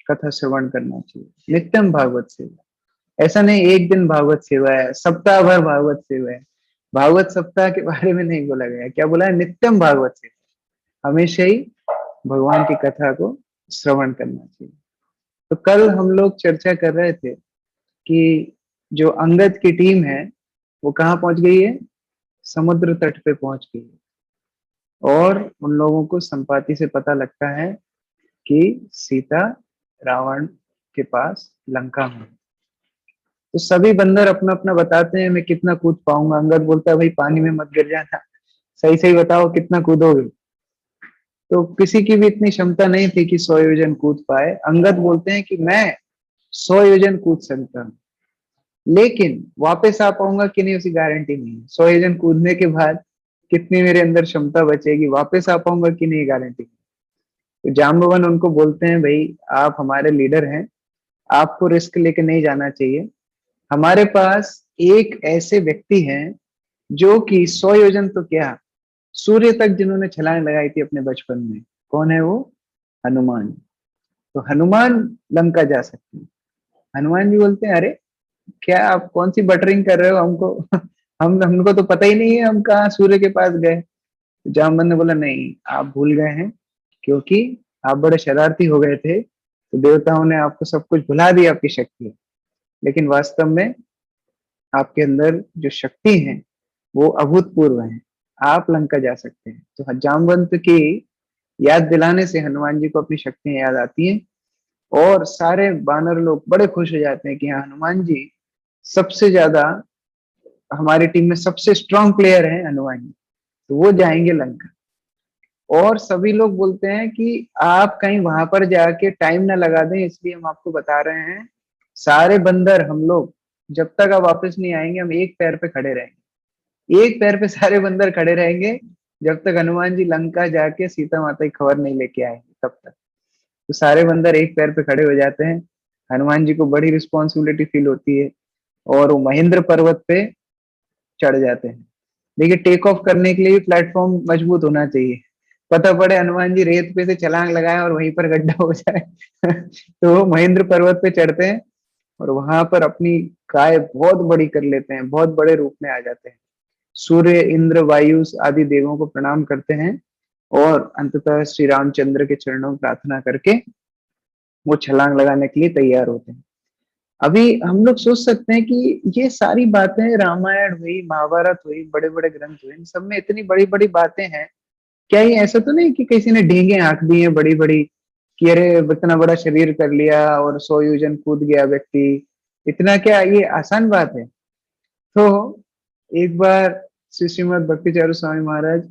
कथा श्रवण करना चाहिए, नित्यम भागवत सेवा। ऐसा नहीं एक दिन भागवत सेवा है, सप्ताह भर भागवत सेवा है। भागवत सप्ताह के बारे में नहीं बोला गया है, क्या बोला है? नित्यम भागवत सेवा, हमेशा ही भगवान की कथा को श्रवण करना चाहिए। तो कल हम लोग चर्चा कर रहे थे कि जो अंगद की टीम है वो कहाँ पहुंच गई है? समुद्र तट पे पहुंच गई है। और उन लोगों को संपाति से पता लगता है कि सीता रावण के पास लंका में है। तो सभी बंदर अपना अपना बताते हैं मैं कितना कूद पाऊंगा। अंगद बोलता है भाई पानी में मत गिर जाना, सही सही बताओ कितना कूदोगे। तो किसी की भी इतनी क्षमता नहीं थी कि 100 योजन कूद पाए। अंगद बोलते हैं कि मैं 100 योजन कूद सकता हूँ, लेकिन वापस आ पाऊंगा कि नहीं उसकी गारंटी नहीं है। 100 योजन कूदने के बाद कितनी मेरे अंदर क्षमता बचेगी, वापस आ पाऊंगा कि नहीं, गारंटी नहीं। तो जाम्बवन उनको बोलते हैं भाई आप हमारे लीडर हैं, आपको रिस्क लेके नहीं जाना चाहिए। हमारे पास एक ऐसे व्यक्ति हैं जो कि 100 योजन तो क्या, सूर्य तक जिन्होंने छलांग लगाई थी अपने बचपन में। कौन है वो? हनुमान। तो हनुमान लंका जा सकते हैं। हनुमान जी बोलते हैं अरे क्या आप कौन सी बटरिंग कर रहे हो हमको हमको तो पता ही नहीं है हम कहाँ सूर्य के पास गए। तो जामवंत ने बोला नहीं आप भूल गए हैं, क्योंकि आप बड़े शरारती हो गए थे तो देवताओं ने आपको सब कुछ भुला दिया आपकी शक्ति। लेकिन वास्तव में आपके अंदर जो शक्ति है वो अभूतपूर्व है, आप लंका जा सकते हैं। तो जामवंत की याद दिलाने से हनुमान जी को अपनी शक्तियां याद आती हैं और सारे बानर लोग बड़े खुश हो जाते हैं कि हाँ हनुमान जी सबसे ज्यादा, हमारी टीम में सबसे स्ट्रांग प्लेयर है हनुमान जी, तो वो जाएंगे लंका। और सभी लोग बोलते हैं कि आप कहीं वहां पर जाके टाइम ना लगा दें, इसलिए हम आपको बता रहे हैं सारे बंदर हम लोग जब तक आप वापस नहीं आएंगे हम एक पैर पे खड़े रहेंगे। एक पैर पे सारे बंदर खड़े रहेंगे जब तक हनुमान जी लंका जाके सीता माता की खबर नहीं लेके आएंगे तब तक। तो सारे बंदर एक पैर पे खड़े हो जाते हैं। हनुमान जी को बड़ी रिस्पॉन्सिबिलिटी फील होती है और वो महेंद्र पर्वत पे चढ़ जाते हैं। देखिए टेक ऑफ करने के लिए प्लेटफॉर्म मजबूत होना चाहिए। पता पड़े हनुमान जी रेत पे से छलांग लगाए और वहीं पर गड्ढा हो जाए तो वो महेंद्र पर्वत पे चढ़ते हैं और वहां पर अपनी काय बहुत बड़ी कर लेते हैं, बहुत बड़े रूप में आ जाते हैं। सूर्य इंद्र वायु आदि देवों को प्रणाम करते हैं और अंततः श्री रामचंद्र के चरणों में प्रार्थना करके वो छलांग लगाने के लिए तैयार होते हैं। अभी हम लोग सोच सकते हैं कि ये सारी बातें, रामायण हुई, महाभारत हुई, बड़े बड़े ग्रंथ हुए, इन सब में इतनी बड़ी बड़ी बातें हैं, क्या ये ऐसा तो नहीं कि किसी ने ढींगे आंख दी है बड़ी बड़ी कि अरे इतना बड़ा शरीर कर लिया और 100 योजन कूद गया व्यक्ति, इतना क्या ये आसान बात है? तो एक बार श्री श्रीमद भक्ति चारू स्वामी महाराज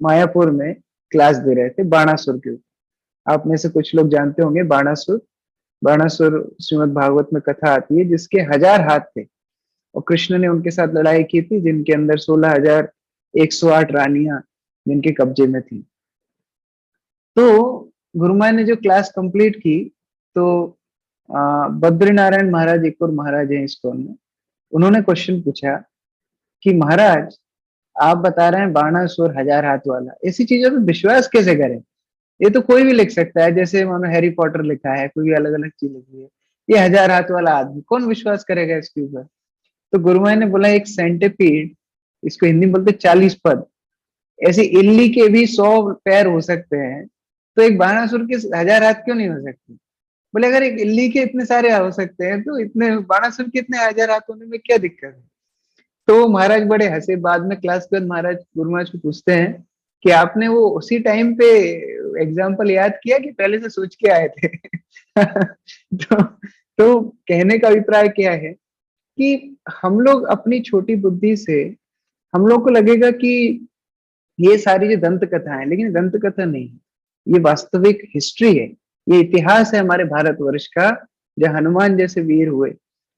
मायापुर में क्लास दे रहे थे बाणासुर के ऊपर। आप में से कुछ लोग जानते होंगे बाणासुर। बाणासुर श्रीमद भागवत में कथा आती है जिसके 1000 हाथ थे और कृष्ण ने उनके साथ लड़ाई की थी, जिनके अंदर 16,108 रानियां जिनके कब्जे में थी। तो गुरुमाई ने जो क्लास कंप्लीट की तो बद्रीनारायण महाराज, एक और महाराज है इस्कॉन में, उन्होंने क्वेश्चन पूछा कि महाराज आप बता रहे हैं बाणासुर 1000 हाथ वाला, ऐसी चीजों पे विश्वास कैसे करें? ये तो कोई भी लिख सकता है, जैसे मानो हैरी पॉटर लिखा है, कोई भी अलग अलग चीज लिखी है, ये 1000 हाथ वाला आदमी, कौन विश्वास करेगा इसके ऊपर? तो गुरुमाई ने बोला एक सेंटिपीड, इसको हिंदी में बोलते 40 पद, ऐसे इल्ली के भी 100 पैर हो सकते हैं, तो एक बाणासुर के 1000 हाथ क्यों नहीं हो सकते? बोले अगर एक इल्ली के इतने सारे हो सकते हैं तो इतने बाणासुर के इतने 1000 हाथ होने में क्या दिक्कत है? तो महाराज बड़े हंसे। बाद में क्लास के बाद महाराज गुरु महाराज को पूछते हैं कि आपने वो उसी टाइम पे एग्जाम्पल याद किया कि पहले से सोच के आए थे? तो कहने का अभिप्राय क्या है कि हम लोग अपनी छोटी बुद्धि से, हम लोग को लगेगा कि ये सारी जो दंत कथा है, लेकिन दंत कथा नहीं है, ये वास्तविक हिस्ट्री है, ये इतिहास है हमारे भारतवर्ष का, जहाँ हनुमान जैसे वीर हुए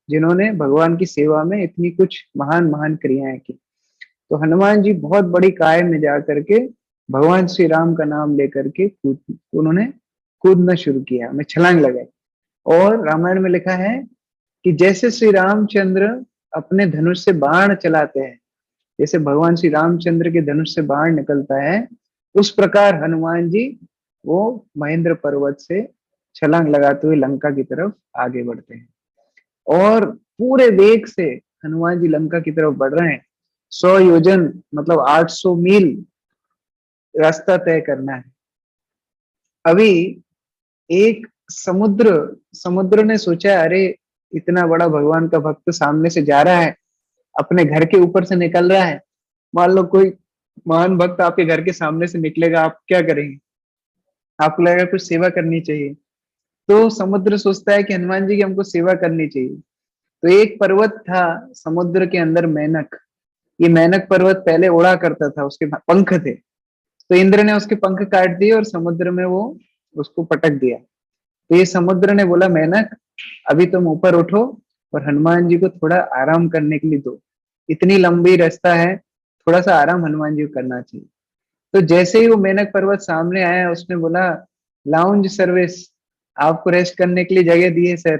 जिन्होंने भगवान की सेवा में इतनी कुछ महान महान क्रियाएं की। तो हनुमान जी बहुत बड़ी काय में जा करके भगवान श्री राम का नाम लेकर के उन्होंने कूदना शुरू किया, में छलांग लगाई। और रामायण में लिखा है कि जैसे श्री रामचंद्र अपने धनुष से बाण चलाते हैं, जैसे भगवान श्री रामचंद्र के धनुष से बाण निकलता है, उस प्रकार हनुमान जी वो महेंद्र पर्वत से छलांग लगाते हुए लंका की तरफ आगे बढ़ते हैं। और पूरे वेग से हनुमान जी लंका की तरफ बढ़ रहे हैं। 100 योजन मतलब 800 मील रास्ता तय करना है। अभी एक समुद्र समुद्र ने सोचा, अरे इतना बड़ा भगवान का भक्त सामने से जा रहा है, अपने घर के ऊपर से निकल रहा है। मान लो कोई महान भक्त आपके घर के सामने से निकलेगा, आप क्या करेंगे? आपको लगेगा कुछ सेवा करनी चाहिए। तो समुद्र सोचता है कि हनुमान जी की हमको सेवा करनी चाहिए। तो एक पर्वत था समुद्र के अंदर, मेनक। ये मेनक पर्वत पहले उड़ा करता था, उसके पंख थे। तो इंद्र ने उसके पंख काट दिए और समुद्र में वो उसको पटक दिया। तो ये समुद्र ने बोला, मेनक अभी तुम ऊपर उठो और हनुमान जी को थोड़ा आराम करने के लिए दो। इतनी लंबी रास्ता है, थोड़ा सा आराम हनुमान जी को करना चाहिए। तो जैसे ही वो मेनक पर्वत सामने आया, उसने बोला, लाउंज सर्विस, आपको रेस्ट करने के लिए जगह दी है सर।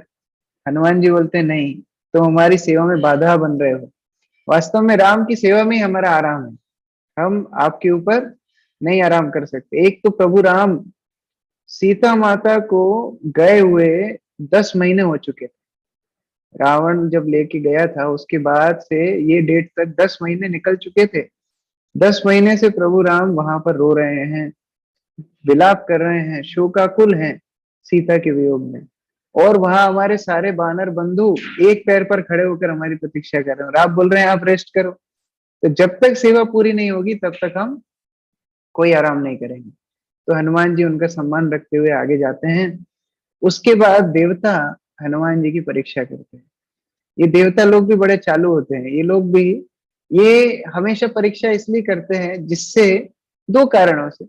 हनुमान जी बोलते हैं, नहीं, तो हमारी सेवा में बाधा बन रहे हो। वास्तव में राम की सेवा में ही हमारा आराम है, हम आपके ऊपर नहीं आराम कर सकते। एक तो प्रभु राम सीता माता को गए हुए 10 महीने हो चुके थे। रावण जब लेके गया था उसके बाद से ये डेट तक 10 महीने निकल चुके थे। 10 महीने से प्रभु राम वहां पर रो रहे हैं, विलाप कर रहे हैं, शोकाकुल हैं सीता के वियोग में। और वहां हमारे सारे बानर बंधु एक पैर पर खड़े होकर हमारी प्रतीक्षा कर रहे हैं, और आप बोल रहे हैं आप रेस्ट करो। तो जब तक सेवा पूरी नहीं होगी तब तक हम कोई आराम नहीं करेंगे। तो हनुमान जी उनका सम्मान रखते हुए आगे जाते हैं। उसके बाद देवता हनुमान जी की परीक्षा करते हैं। ये देवता लोग भी बड़े चालू होते हैं, ये लोग भी ये हमेशा परीक्षा इसलिए करते हैं, जिससे दो कारणों से।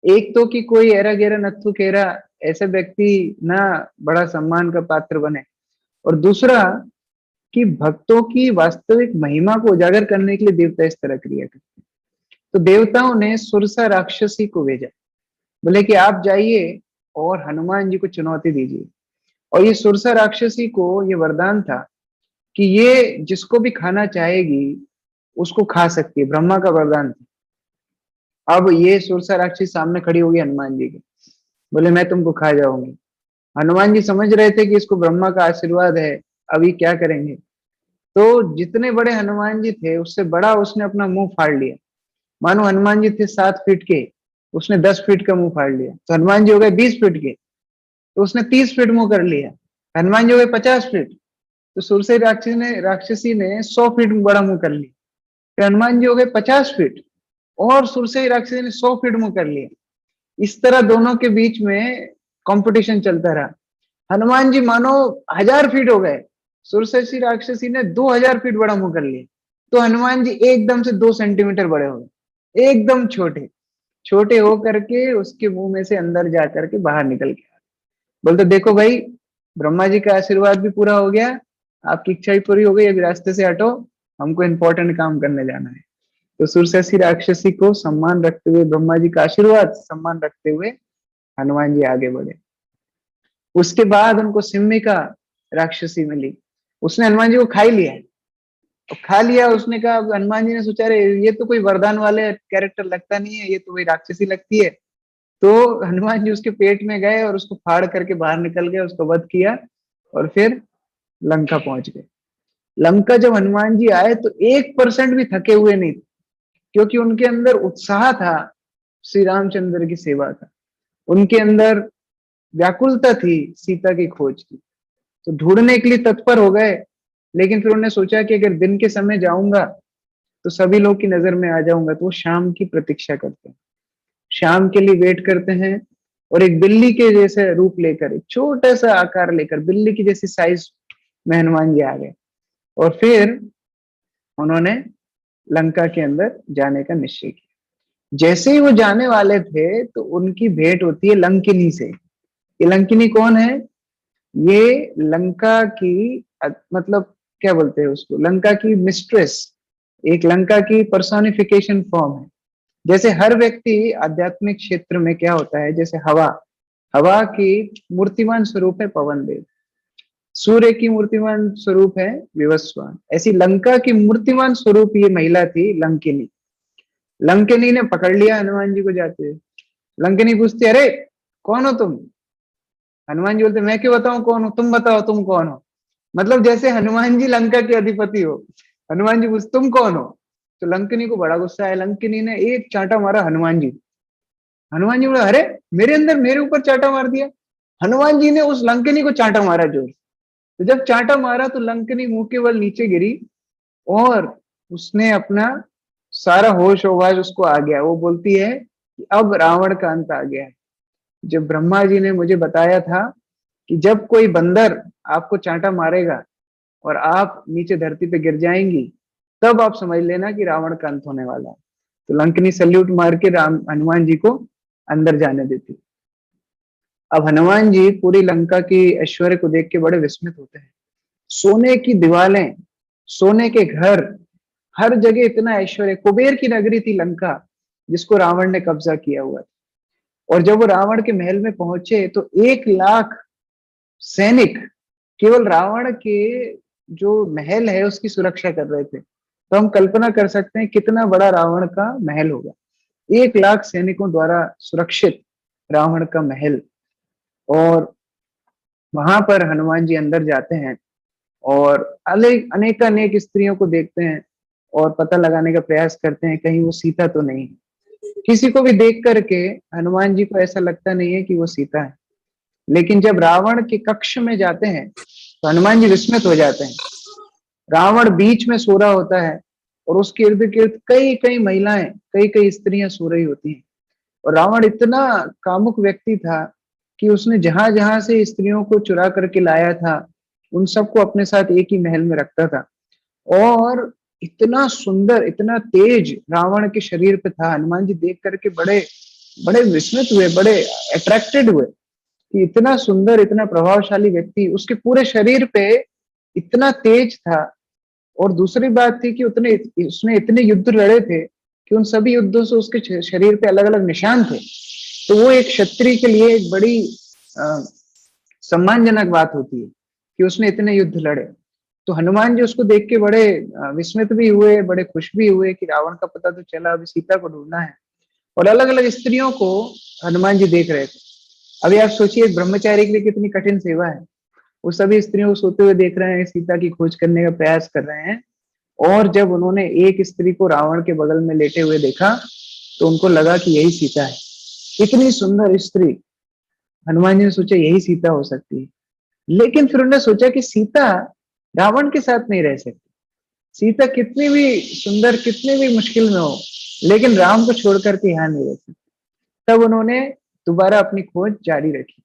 एक तो कि कोई एरा गेरा नत्थु केरा ऐसे व्यक्ति ना बड़ा सम्मान का पात्र बने, और दूसरा कि भक्तों की वास्तविक महिमा को उजागर करने के लिए देवता इस तरह क्रिया करते हैं। तो देवताओं ने सुरसा राक्षसी को भेजा, बोले कि आप जाइए और हनुमान जी को चुनौती दीजिए। और ये सुरसा राक्षसी को ये वरदान था कि ये जिसको भी खाना चाहेगी उसको खा सकती है, ब्रह्मा का वरदान था। अब ये सुरसा राक्षसी सामने खड़ी होगी हनुमान जी के, बोले मैं तुमको खा जाऊंगी। हनुमान जी समझ रहे थे कि इसको ब्रह्मा का आशीर्वाद है, अभी क्या करेंगे। तो जितने बड़े हनुमान जी थे उससे बड़ा उसने अपना मुंह फाड़ लिया। मानो हनुमान जी थे 7 फीट के, उसने 10 फीट का मुंह फाड़ लिया। तो हनुमान जी हो गए 20 फीट के, तो उसने 30 फीट मुंह कर लिया। हनुमान जी हो गए 50 फीट, तो सुरसई राक्षसी ने 100 फीट बड़ा मुंह कर लिया। फिर हनुमान जी हो गए 50 फीट, और सुरसई राक्षसी ने 100 फीट मुंह कर लिया। इस तरह दोनों के बीच में कंपटीशन चलता रहा। हनुमान जी मानो 1000 फीट हो गए, सुरसई राक्षसी ने 2000 फीट बड़ा मुंह कर लिया। तो हनुमान जी एकदम से 2 सेंटीमीटर बड़े हो गए, एकदम छोटे। छोटे हो करके उसके मुंह में से अंदर जा करके बाहर निकल गया। बोलते देखो भाई, ब्रह्मा जी का आशीर्वाद भी पूरा हो गया, आपकी इच्छा भी पूरी हो गई, अभी रास्ते से हटो, हमको इंपॉर्टेंट काम करने जाना है। तो सुरससी राक्षसी को सम्मान रखते हुए, ब्रह्मा जी का आशीर्वाद सम्मान रखते हुए हनुमान जी आगे बढ़े। उसके बाद उनको सिम्मिका राक्षसी मिली, उसने हनुमान जी को खा ही लिया। और खा लिया, उसने कहा, अब हनुमान जी ने सोचा, अरे ये तो कोई वरदान वाले कैरेक्टर लगता नहीं है, ये तो वही राक्षसी लगती है। तो हनुमान जी उसके पेट में गए और उसको फाड़ करके बाहर निकल गए, उसको वध किया और फिर लंका पहुंच गए। लंका जब हनुमान जी आए तो 1% भी थके हुए नहीं थे, क्योंकि उनके अंदर उत्साह था श्री रामचंद्र की सेवा का। उनके अंदर व्याकुलता थी सीता की खोज की। तो ढूंढने के लिए तत्पर हो गए। लेकिन फिर उन्होंने सोचा कि अगर दिन के समय जाऊंगा तो सभी लोग की नजर में आ जाऊंगा, तो वो शाम की प्रतीक्षा करते हैं, शाम के लिए वेट करते हैं। और एक बिल्ली के जैसे रूप लेकर, एक छोटा सा आकार लेकर, बिल्ली की जैसी साइज में हनुमान जी आ गए। और फिर उन्होंने लंका के अंदर जाने का निश्चय किया। जैसे ही वो जाने वाले थे तो उनकी भेंट होती है लंकिनी से। ये लंकिनी कौन है? ये लंका की मतलब क्या बोलते हैं उसको, लंका की मिस्ट्रेस, एक लंका की पर्सोनिफिकेशन फॉर्म है। जैसे हर व्यक्ति आध्यात्मिक क्षेत्र में क्या होता है, जैसे हवा, हवा की मूर्तिमान स्वरूप है पवन देव, सूर्य की मूर्तिमान स्वरूप है विवस्वान, ऐसी लंका की मूर्तिमान स्वरूप ये महिला थी लंकिनी। लंकिनी ने पकड़ लिया हनुमान जी को जाते हुए। लंकिनी पूछती, अरे कौन हो तुम? हनुमान जी बोलते मैं क्यों बताऊं कौन हूं, तुम बताओ तुम कौन हो। मतलब जैसे हनुमान जी लंका के अधिपति हो। हनुमान जी पूछ तुम कौन हो। तो लंकिनी को बड़ा गुस्सा आया, लंकिनी ने एक चांटा मारा हनुमान जी। हनुमान जी बोले अरे मेरे अंदर मेरे ऊपर चांटा मार दिया। हनुमान जी ने उस लंकिनी को चांटा मारा जोर से। तो जब चांटा मारा तो लंकिनी मुंह के बल नीचे गिरी और उसने अपना सारा होश ओवाज उसको आ गया। वो बोलती है कि अब रावण का अंत आ गया है। जब ब्रह्मा जी ने मुझे बताया था कि जब कोई बंदर आपको चांटा मारेगा और आप नीचे धरती पे गिर जाएंगी, तब आप समझ लेना कि रावण का अंत होने वाला है। तो लंकिनी सल्यूट मार के राम हनुमान जी को अंदर जाने देती। अब हनुमान जी पूरी लंका की ऐश्वर्य को देख के बड़े विस्मित होते हैं। सोने की दीवारें, सोने के घर, हर जगह इतना ऐश्वर्य, कुबेर की नगरी थी लंका जिसको रावण ने कब्जा किया हुआ था। और जब वो रावण के महल में पहुंचे तो 1 लाख सैनिक केवल रावण के जो महल है उसकी सुरक्षा कर रहे थे। तो हम कल्पना कर सकते हैं कितना बड़ा रावण का महल होगा। 1 लाख सैनिकों द्वारा सुरक्षित रावण का महल। और वहां पर हनुमान जी अंदर जाते हैं और अनेक अनेक स्त्रियों को देखते हैं और पता लगाने का प्रयास करते हैं कहीं वो सीता तो नहीं है। किसी को भी देख करके हनुमान जी को ऐसा लगता नहीं है कि वो सीता है। लेकिन जब रावण के कक्ष में जाते हैं तो हनुमान जी विस्मित हो जाते हैं। रावण बीच में सो रहा होता है और उसके इर्द गिर्द कई कई महिलाएं, कई कई स्त्रियां सो रही होती हैं। और रावण इतना कामुक व्यक्ति था कि उसने जहां जहां से स्त्रियों को चुरा करके लाया था उन सबको अपने साथ एक ही महल में रखता था। और इतना सुंदर, इतना तेज रावण के शरीर पे था। हनुमान जी देख करके बड़े बड़े विस्मित हुए, बड़े अट्रैक्टेड हुए कि इतना सुंदर, इतना प्रभावशाली व्यक्ति, उसके पूरे शरीर पे इतना तेज था। और दूसरी बात थी कि उतने उसने इतने युद्ध लड़े थे कि उन सभी युद्धों से उसके शरीर पे अलग अलग निशान थे। तो वो एक क्षत्रिय के लिए एक बड़ी अ, सम्मानजनक बात होती है कि उसने इतने युद्ध लड़े। तो हनुमान जी उसको देख के बड़े विस्मित भी हुए, बड़े खुश भी हुए कि रावण का पता तो चला, अभी सीता को ढूंढना है। और अलग अलग स्त्रियों को हनुमान जी देख रहे थे। अभी आप सोचिए एक ब्रह्मचारी के लिए कितनी कठिन सेवा है। वो सभी स्त्रियों को सोते हुए देख रहे हैं, सीता की खोज करने का प्रयास कर रहे हैं। और जब उन्होंने एक स्त्री को रावण के बगल में लेटे हुए देखा तो उनको लगा कि यही सीता है। इतनी सुंदर स्त्री, हनुमान जी ने सोचा यही सीता हो सकती है। लेकिन फिर उन्होंने सोचा कि सीता रावण के साथ नहीं रह सकती। सीता कितनी भी सुंदर, कितनी भी मुश्किल में हो, लेकिन राम को छोड़ करके यहाँ नहीं रह सकती। तब उन्होंने दोबारा अपनी खोज जारी रखी।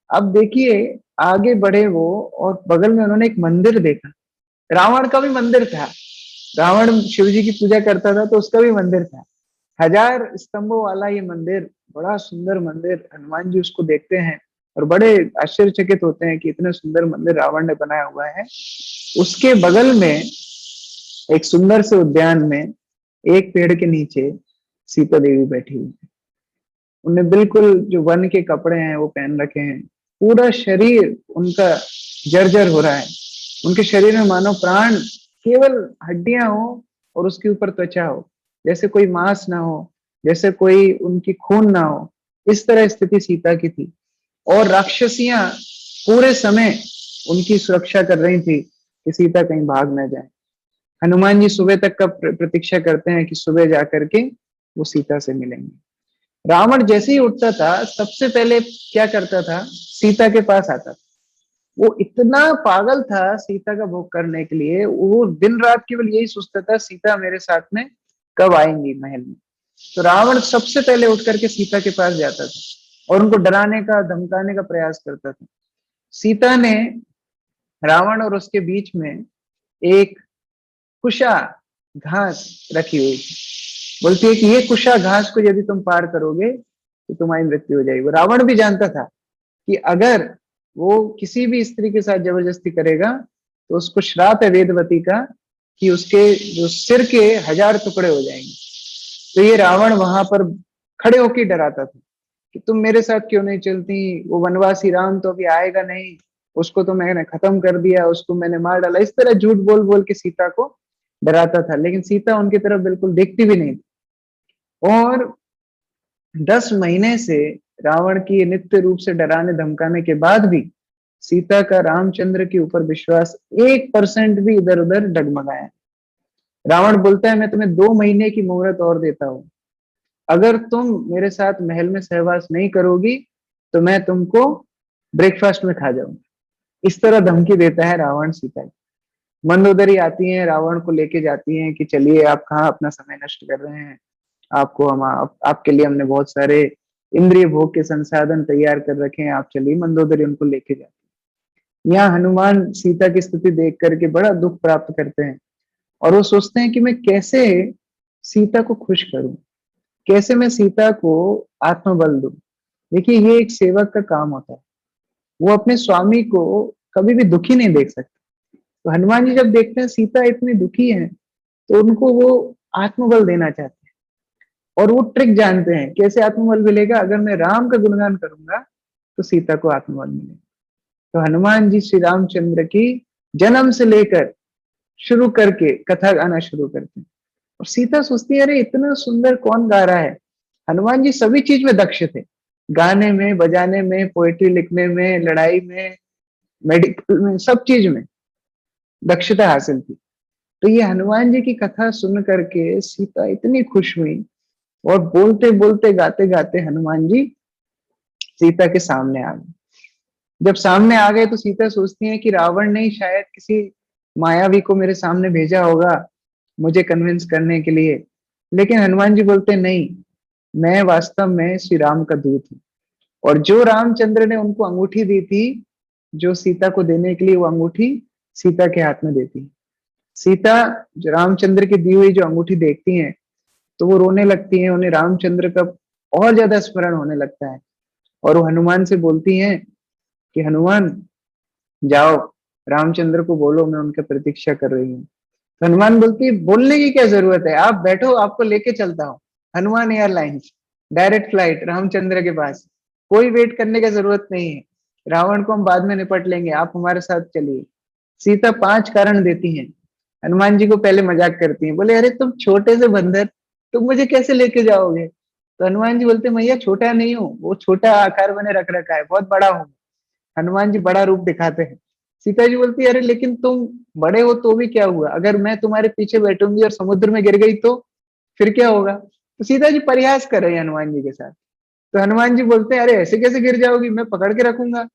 अब देखिए आगे बढ़े वो और बगल में उन्होंने एक मंदिर देखा। रावण का भी मंदिर था। रावण शिव जी की पूजा करता था तो उसका भी मंदिर था। 1000 स्तंभों वाला ये मंदिर, बड़ा सुंदर मंदिर। हनुमान जी उसको देखते हैं और बड़े आश्चर्यचकित होते हैं कि इतना सुंदर मंदिर रावण ने बनाया हुआ है। उसके बगल में एक सुंदर से उद्यान में एक पेड़ के नीचे सीता देवी बैठी हुई है। उन्हें बिल्कुल जो वन के कपड़े हैं वो पहन रखे हैं। पूरा शरीर उनका जर्जर हो रहा है। उनके शरीर में मानो प्राण, केवल हड्डियां हो और उसके ऊपर त्वचा हो, जैसे कोई मांस ना हो, जैसे कोई उनकी खून ना हो। इस तरह स्थिति सीता की थी। और राक्षसियां पूरे समय उनकी सुरक्षा कर रही थी कि सीता कहीं भाग न जाए। हनुमान जी सुबह तक का प्रतीक्षा करते हैं कि सुबह जाकर के वो सीता से मिलेंगे। रावण जैसे ही उठता था सबसे पहले क्या करता था, सीता के पास आता था। वो इतना पागल था सीता का भोग करने के लिए, वो दिन रात केवल यही सोचता था सीता मेरे साथ में कब आएंगी महल में। तो रावण सबसे पहले उठ करके सीता के पास जाता था और उनको डराने का, धमकाने का प्रयास करता था। सीता ने रावण और उसके बीच में एक कुशा घास रखी हुई थी। बोलती है कि ये कुशा घास को यदि तुम पार करोगे तो तुम्हारी मृत्यु हो जाएगी। रावण भी जानता था कि अगर वो किसी भी स्त्री के साथ जबरदस्ती करेगा तो उसको श्राप है वेदवती का कि उसके जो सिर के 1000 टुकड़े हो जाएंगे। तो ये रावण वहां पर खड़े होकर डराता था कि तुम मेरे साथ क्यों नहीं चलती, वो वनवासी राम तो अभी आएगा नहीं, उसको तो मैंने खत्म कर दिया, उसको मैंने मार डाला। इस तरह झूठ बोल बोल के सीता को डराता था। लेकिन सीता उनकी तरफ बिल्कुल देखती भी नहीं थी। और 10 महीने से रावण की नित्य रूप से डराने धमकाने के बाद भी सीता का रामचंद्र के ऊपर विश्वास 1% भी इधर उधर डगमगाया। रावण बोलता है मैं तुम्हें 2 महीने की मोहलत और देता हूं, अगर तुम मेरे साथ महल में सहवास नहीं करोगी तो मैं तुमको ब्रेकफास्ट में खा जाऊंगा। इस तरह धमकी देता है रावण सीता को। मंदोदरी आती हैं, रावण को लेके जाती हैं कि चलिए आप कहाँ अपना समय नष्ट कर रहे हैं, आपको आपके लिए हमने बहुत सारे इंद्रिय भोग के संसाधन तैयार कर रखे हैं, आप चलिए। मंदोदरी उनको लेके जाती है। यहाँ हनुमान सीता की स्थिति देख करके बड़ा दुख प्राप्त करते हैं और वो सोचते हैं कि मैं कैसे सीता को खुश करूं, कैसे मैं सीता को आत्मबल दूं। देखिए ये एक सेवक का काम होता है, वो अपने स्वामी को कभी भी दुखी नहीं देख सकता। तो हनुमान जी जब देखते हैं सीता इतनी दुखी है तो उनको वो आत्मबल देना चाहते हैं और वो ट्रिक जानते हैं कैसे आत्मबल मिलेगा। अगर मैं राम का गुणगान करूंगा तो सीता को आत्मबल मिलेगा। तो हनुमान जी श्री रामचंद्र की जन्म से लेकर शुरू करके कथा गाना शुरू करते हैं और सीता सोचती है अरे इतना सुंदर कौन गा रहा है। हनुमान जी सभी चीज में दक्ष थे, गाने में, बजाने में, पोएट्री लिखने में, लड़ाई में, मेडिकल में, सब चीज में दक्षता हासिल थी। तो ये हनुमान जी की कथा सुन करके सीता इतनी खुश हुई और बोलते बोलते गाते गाते हनुमान जी सीता के सामने आ गए। जब सामने आ गए तो सीता सोचती है कि रावण ने ही शायद किसी मायावी को मेरे सामने भेजा होगा मुझे कन्विंस करने के लिए। लेकिन हनुमान जी बोलते नहीं, मैं वास्तव में श्री राम का दूत हूँ और जो रामचंद्र ने उनको अंगूठी दी थी जो सीता को देने के लिए, वो अंगूठी सीता के हाथ में देती है। सीता जो रामचंद्र की दी हुई जो अंगूठी देखती हैं तो वो रोने लगती हैं, उन्हें रामचंद्र का और ज्यादा स्मरण होने लगता है और वो हनुमान से बोलती हैं कि हनुमान जाओ रामचंद्र को बोलो मैं उनका प्रतीक्षा कर रही हूँ। तो हनुमान बोलती है बोलने की क्या जरूरत है, आप बैठो आपको लेके चलता हूँ। Hanuman airlines direct flight Ramchandra के पास, कोई वेट करने की जरूरत नहीं है, रावण को हम बाद में निपट लेंगे, आप हमारे साथ चलिए। सीता 5 कारण देती हैं। हनुमान जी को पहले मजाक करती हैं, बोले अरे तुम छोटे से बंदर, तुम मुझे कैसे लेके जाओगे। तो हनुमान जी बोलते भैया छोटा नहीं हूँ, वो छोटा आकार मैंने रख रखा है, बहुत बड़ा हूँ। हनुमान जी बड़ा रूप दिखाते हैं। सीता जी बोलती है अरे लेकिन तुम बड़े हो तो भी क्या हुआ, अगर मैं तुम्हारे पीछे बैठूंगी और समुद्र में गिर गई तो फिर क्या होगा। तो सीता जी परिहास कर रहे हैं हनुमान जी के साथ। तो हनुमान जी बोलते हैं अरे ऐसे कैसे गिर जाओगी, मैं पकड़ के रखूंगा।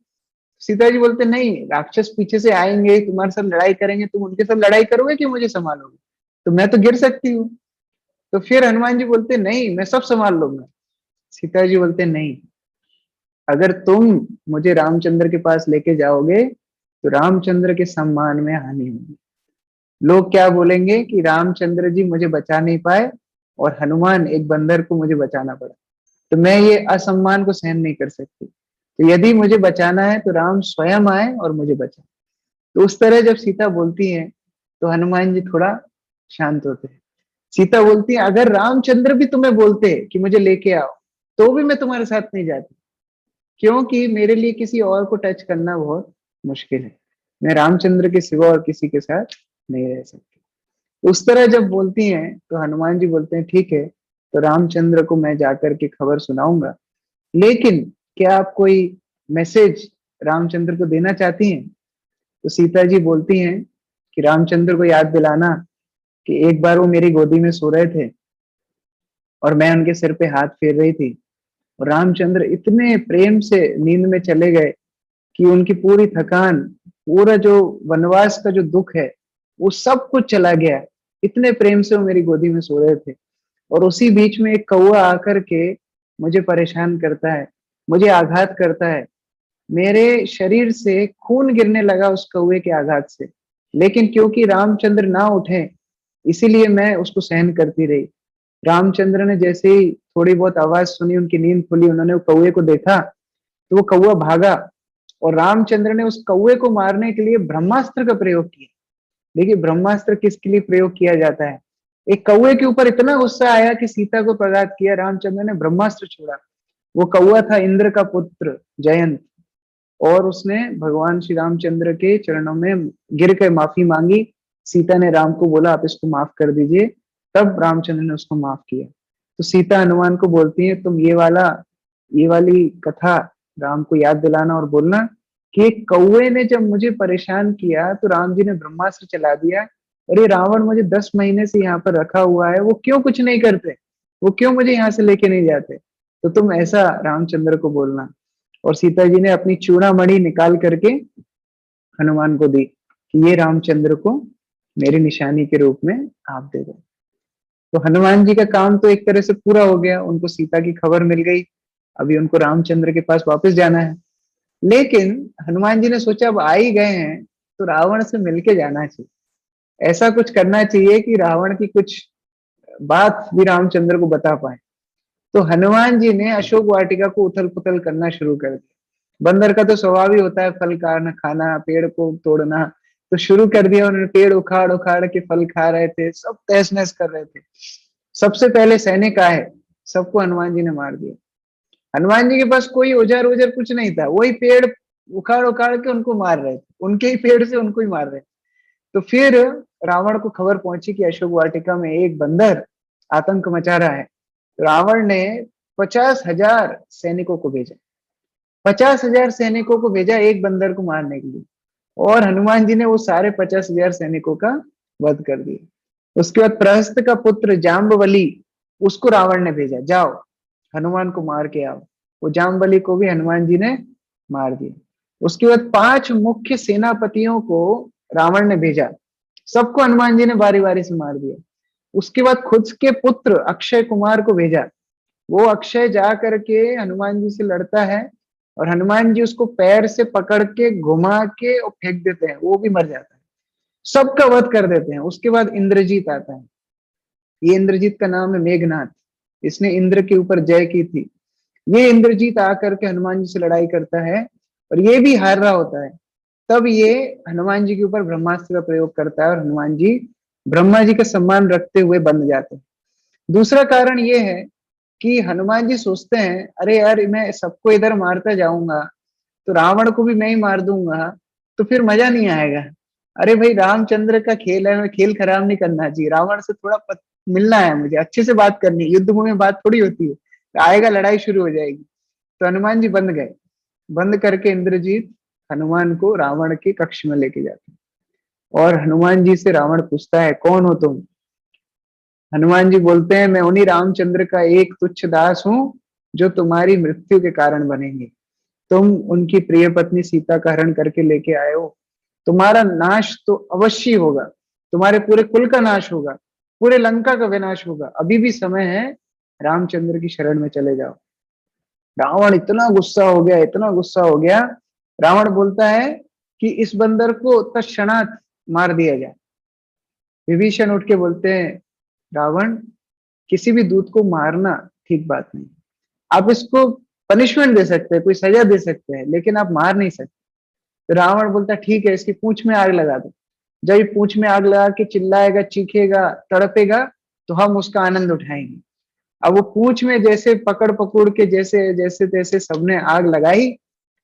सीता जी बोलते नहीं, राक्षस पीछे से आएंगे तुम्हारे साथ लड़ाई करेंगे, तुम उनके साथ लड़ाई करोगे कि मुझे संभालोगे, तो मैं तो गिर सकती हूँ। तो फिर हनुमान जी बोलते नहीं मैं सब संभाल लूंगा। सीता जी बोलते नहीं, अगर तुम मुझे रामचंद्र के पास लेके जाओगे तो रामचंद्र के सम्मान में हानि होगी। लोग क्या बोलेंगे कि रामचंद्र जी मुझे बचा नहीं पाए और हनुमान एक बंदर को मुझे बचाना पड़ा, तो मैं ये असम्मान को सहन नहीं कर सकती। तो यदि मुझे बचाना है तो राम स्वयं आए और मुझे बचाए। तो उस तरह जब सीता बोलती है तो हनुमान जी थोड़ा शांत होते हैं। सीता बोलती है अगर रामचंद्र भी तुम्हें बोलते कि मुझे लेके आओ तो भी मैं तुम्हारे साथ नहीं जाती, क्योंकि मेरे लिए किसी और को टच करना बहुत मुश्किल है, मैं रामचंद्र के सिवा और किसी के साथ नहीं रह सकती। उस तरह जब बोलती हैं तो हनुमान जी बोलते हैं ठीक है, तो रामचंद्र को मैं जाकर के खबर सुनाऊंगा, लेकिन क्या आप कोई मैसेज रामचंद्र को देना चाहती हैं। तो सीता जी बोलती हैं कि रामचंद्र को याद दिलाना कि एक बार वो मेरी गोदी में सो रहे थे और मैं उनके सिर पे हाथ फेर रही थी और रामचंद्र इतने प्रेम से नींद में चले गए कि उनकी पूरी थकान, पूरा जो वनवास का जो दुख है वो सब कुछ चला गया। इतने प्रेम से वो मेरी गोदी में सो रहे थे और उसी बीच में एक कौवा आकर के मुझे परेशान करता है, मुझे आघात करता है, मेरे शरीर से खून गिरने लगा उस कौवे के आघात से, लेकिन क्योंकि रामचंद्र ना उठे इसीलिए मैं उसको सहन करती रही। रामचंद्र ने जैसे ही थोड़ी बहुत आवाज सुनी, उनकी नींद खुली, उन्होंने वो कौवे को देखा तो वो कौवा भागा और रामचंद्र ने उस कौवे को मारने के लिए ब्रह्मास्त्र का प्रयोग किया। देखिए ब्रह्मास्त्र किसके लिए प्रयोग किया जाता है, एक कौवे के ऊपर इतना गुस्सा आया कि सीता को प्रघात किया, रामचंद्र ने ब्रह्मास्त्र छोड़ा। वो कौवा था इंद्र का पुत्र जयंत और उसने भगवान श्री रामचंद्र के चरणों में गिर कर माफी मांगी। सीता ने राम को बोला आप इसको माफ कर दीजिए, तब रामचंद्र ने उसको माफ किया। तो सीता हनुमान को बोलती है तुम ये वाला ये वाली कथा राम को याद दिलाना और बोलना कि एक कौवे ने जब मुझे परेशान किया तो राम जी ने ब्रह्मास्त्र चला दिया, और ये रावण मुझे 10 महीने से यहाँ पर रखा हुआ है, वो क्यों कुछ नहीं करते, वो क्यों मुझे यहाँ से लेके नहीं जाते। तो तुम ऐसा रामचंद्र को बोलना। और सीता जी ने अपनी चूड़ामणि निकाल करके हनुमान को दी कि ये रामचंद्र को मेरी निशानी के रूप में आप दे दो। तो हनुमान जी का काम तो एक तरह से पूरा हो गया, उनको सीता की खबर मिल गई, अभी उनको रामचंद्र के पास वापस जाना है। लेकिन हनुमान जी ने सोचा अब आ ही गए हैं तो रावण से मिलके जाना चाहिए, ऐसा कुछ करना चाहिए कि रावण की कुछ बात भी रामचंद्र को बता पाए। तो हनुमान जी ने अशोक वाटिका को उथल पुथल करना शुरू कर दिया। बंदर का तो स्वभाव ही होता है फल खाना खाना, पेड़ को तोड़ना। तो शुरू कर दिया उन्होंने, पेड़ उखाड़ उखाड़ के फल खा रहे थे, सब तहस नहस कर रहे थे। सबसे पहले सैनिक आए, सबको हनुमान जी ने मार दिया। हनुमान जी के पास कोई औजार वजार कुछ नहीं था, वही पेड़ उखाड़ उखाड़ के उनको मार रहे थे, उनके ही पेड़ से उनको ही मार रहे थे। तो फिर रावण को खबर पहुंची कि अशोक वाटिका में एक बंदर आतंक मचा रहा है। तो रावण ने 50,000 सैनिकों को भेजा, 50,000 सैनिकों को भेजा एक बंदर को मारने के लिए। और हनुमान जी ने वो सारे 50,000 सैनिकों का वध कर दिया। उसके बाद प्रहस्त का पुत्र जाम्बवली, उसको रावण ने भेजा, जाओ हनुमान को मार के आओ। वो जाम्बवली को भी हनुमान जी ने मार दिया। उसके बाद 5 मुख्य सेनापतियों को रावण ने भेजा, सबको हनुमान जी ने बारी बारी से मार दिया। उसके बाद खुद के पुत्र अक्षय कुमार को भेजा, वो अक्षय जा करके हनुमान जी से लड़ता है, और हनुमान जी उसको पैर से पकड़ के घुमा के और फेंक देते हैं, वो भी मर जाता है, सबका वध कर देते हैं। उसके बाद इंद्रजीत आता है, ये इंद्रजीत का नाम है मेघनाथ, इसने इंद्र के ऊपर जय की थी। ये इंद्रजीत आकर के हनुमान जी से लड़ाई करता है और ये भी हार रहा होता है। तब ये हनुमान जी के ऊपर ब्रह्मास्त्र का प्रयोग करता है और हनुमान जी ब्रह्मा जी का सम्मान रखते हुए बन जाते हैं। दूसरा कारण ये है कि हनुमान जी सोचते हैं अरे यार मैं सबको इधर मारता जाऊंगा तो रावण को भी मैं ही मार दूंगा, तो फिर मजा नहीं आएगा। अरे भाई रामचंद्र का खेल है, मैं खेल खराब नहीं करना चाहिए, रावण से थोड़ा मिलना है, मुझे अच्छे से बात करनी है, युद्ध भूमि में बात थोड़ी होती है, आएगा लड़ाई शुरू हो जाएगी। तो हनुमान जी बंद गए, बंद करके इंद्रजीत हनुमान को रावण के कक्ष में लेके जाते हैं। और हनुमान जी से रावण पूछता है कौन हो तुम। हनुमान जी बोलते हैं मैं उन्हीं रामचंद्र का एक तुच्छ दास हूं जो तुम्हारी मृत्यु के कारण बनेंगे। तुम उनकी प्रिय पत्नी सीता का हरण करके लेके आए हो, तुम्हारा नाश तो अवश्य होगा, तुम्हारे पूरे कुल का नाश होगा, पूरे लंका का विनाश होगा, अभी भी समय है, रामचंद्र की शरण में चले जाओ। रावण इतना गुस्सा हो गया, इतना गुस्सा हो गया, रावण बोलता है कि इस बंदर को तत्क्षणात मार दिया जाए। विभीषण उठ के बोलते हैं रावण, किसी भी दूत को मारना ठीक बात नहीं, आप इसको पनिशमेंट दे सकते हैं, कोई सजा दे सकते हैं, लेकिन आप मार नहीं सकते। तो रावण बोलता ठीक है, इसकी पूंछ में आग लगा दो। जब ये पूंछ में आग लगा के चिल्लाएगा, चीखेगा, तड़पेगा, तो हम उसका आनंद उठाएंगे। अब वो पूंछ में जैसे पकड़ पकड़ के जैसे जैसे तैसे सबने आग लगाई।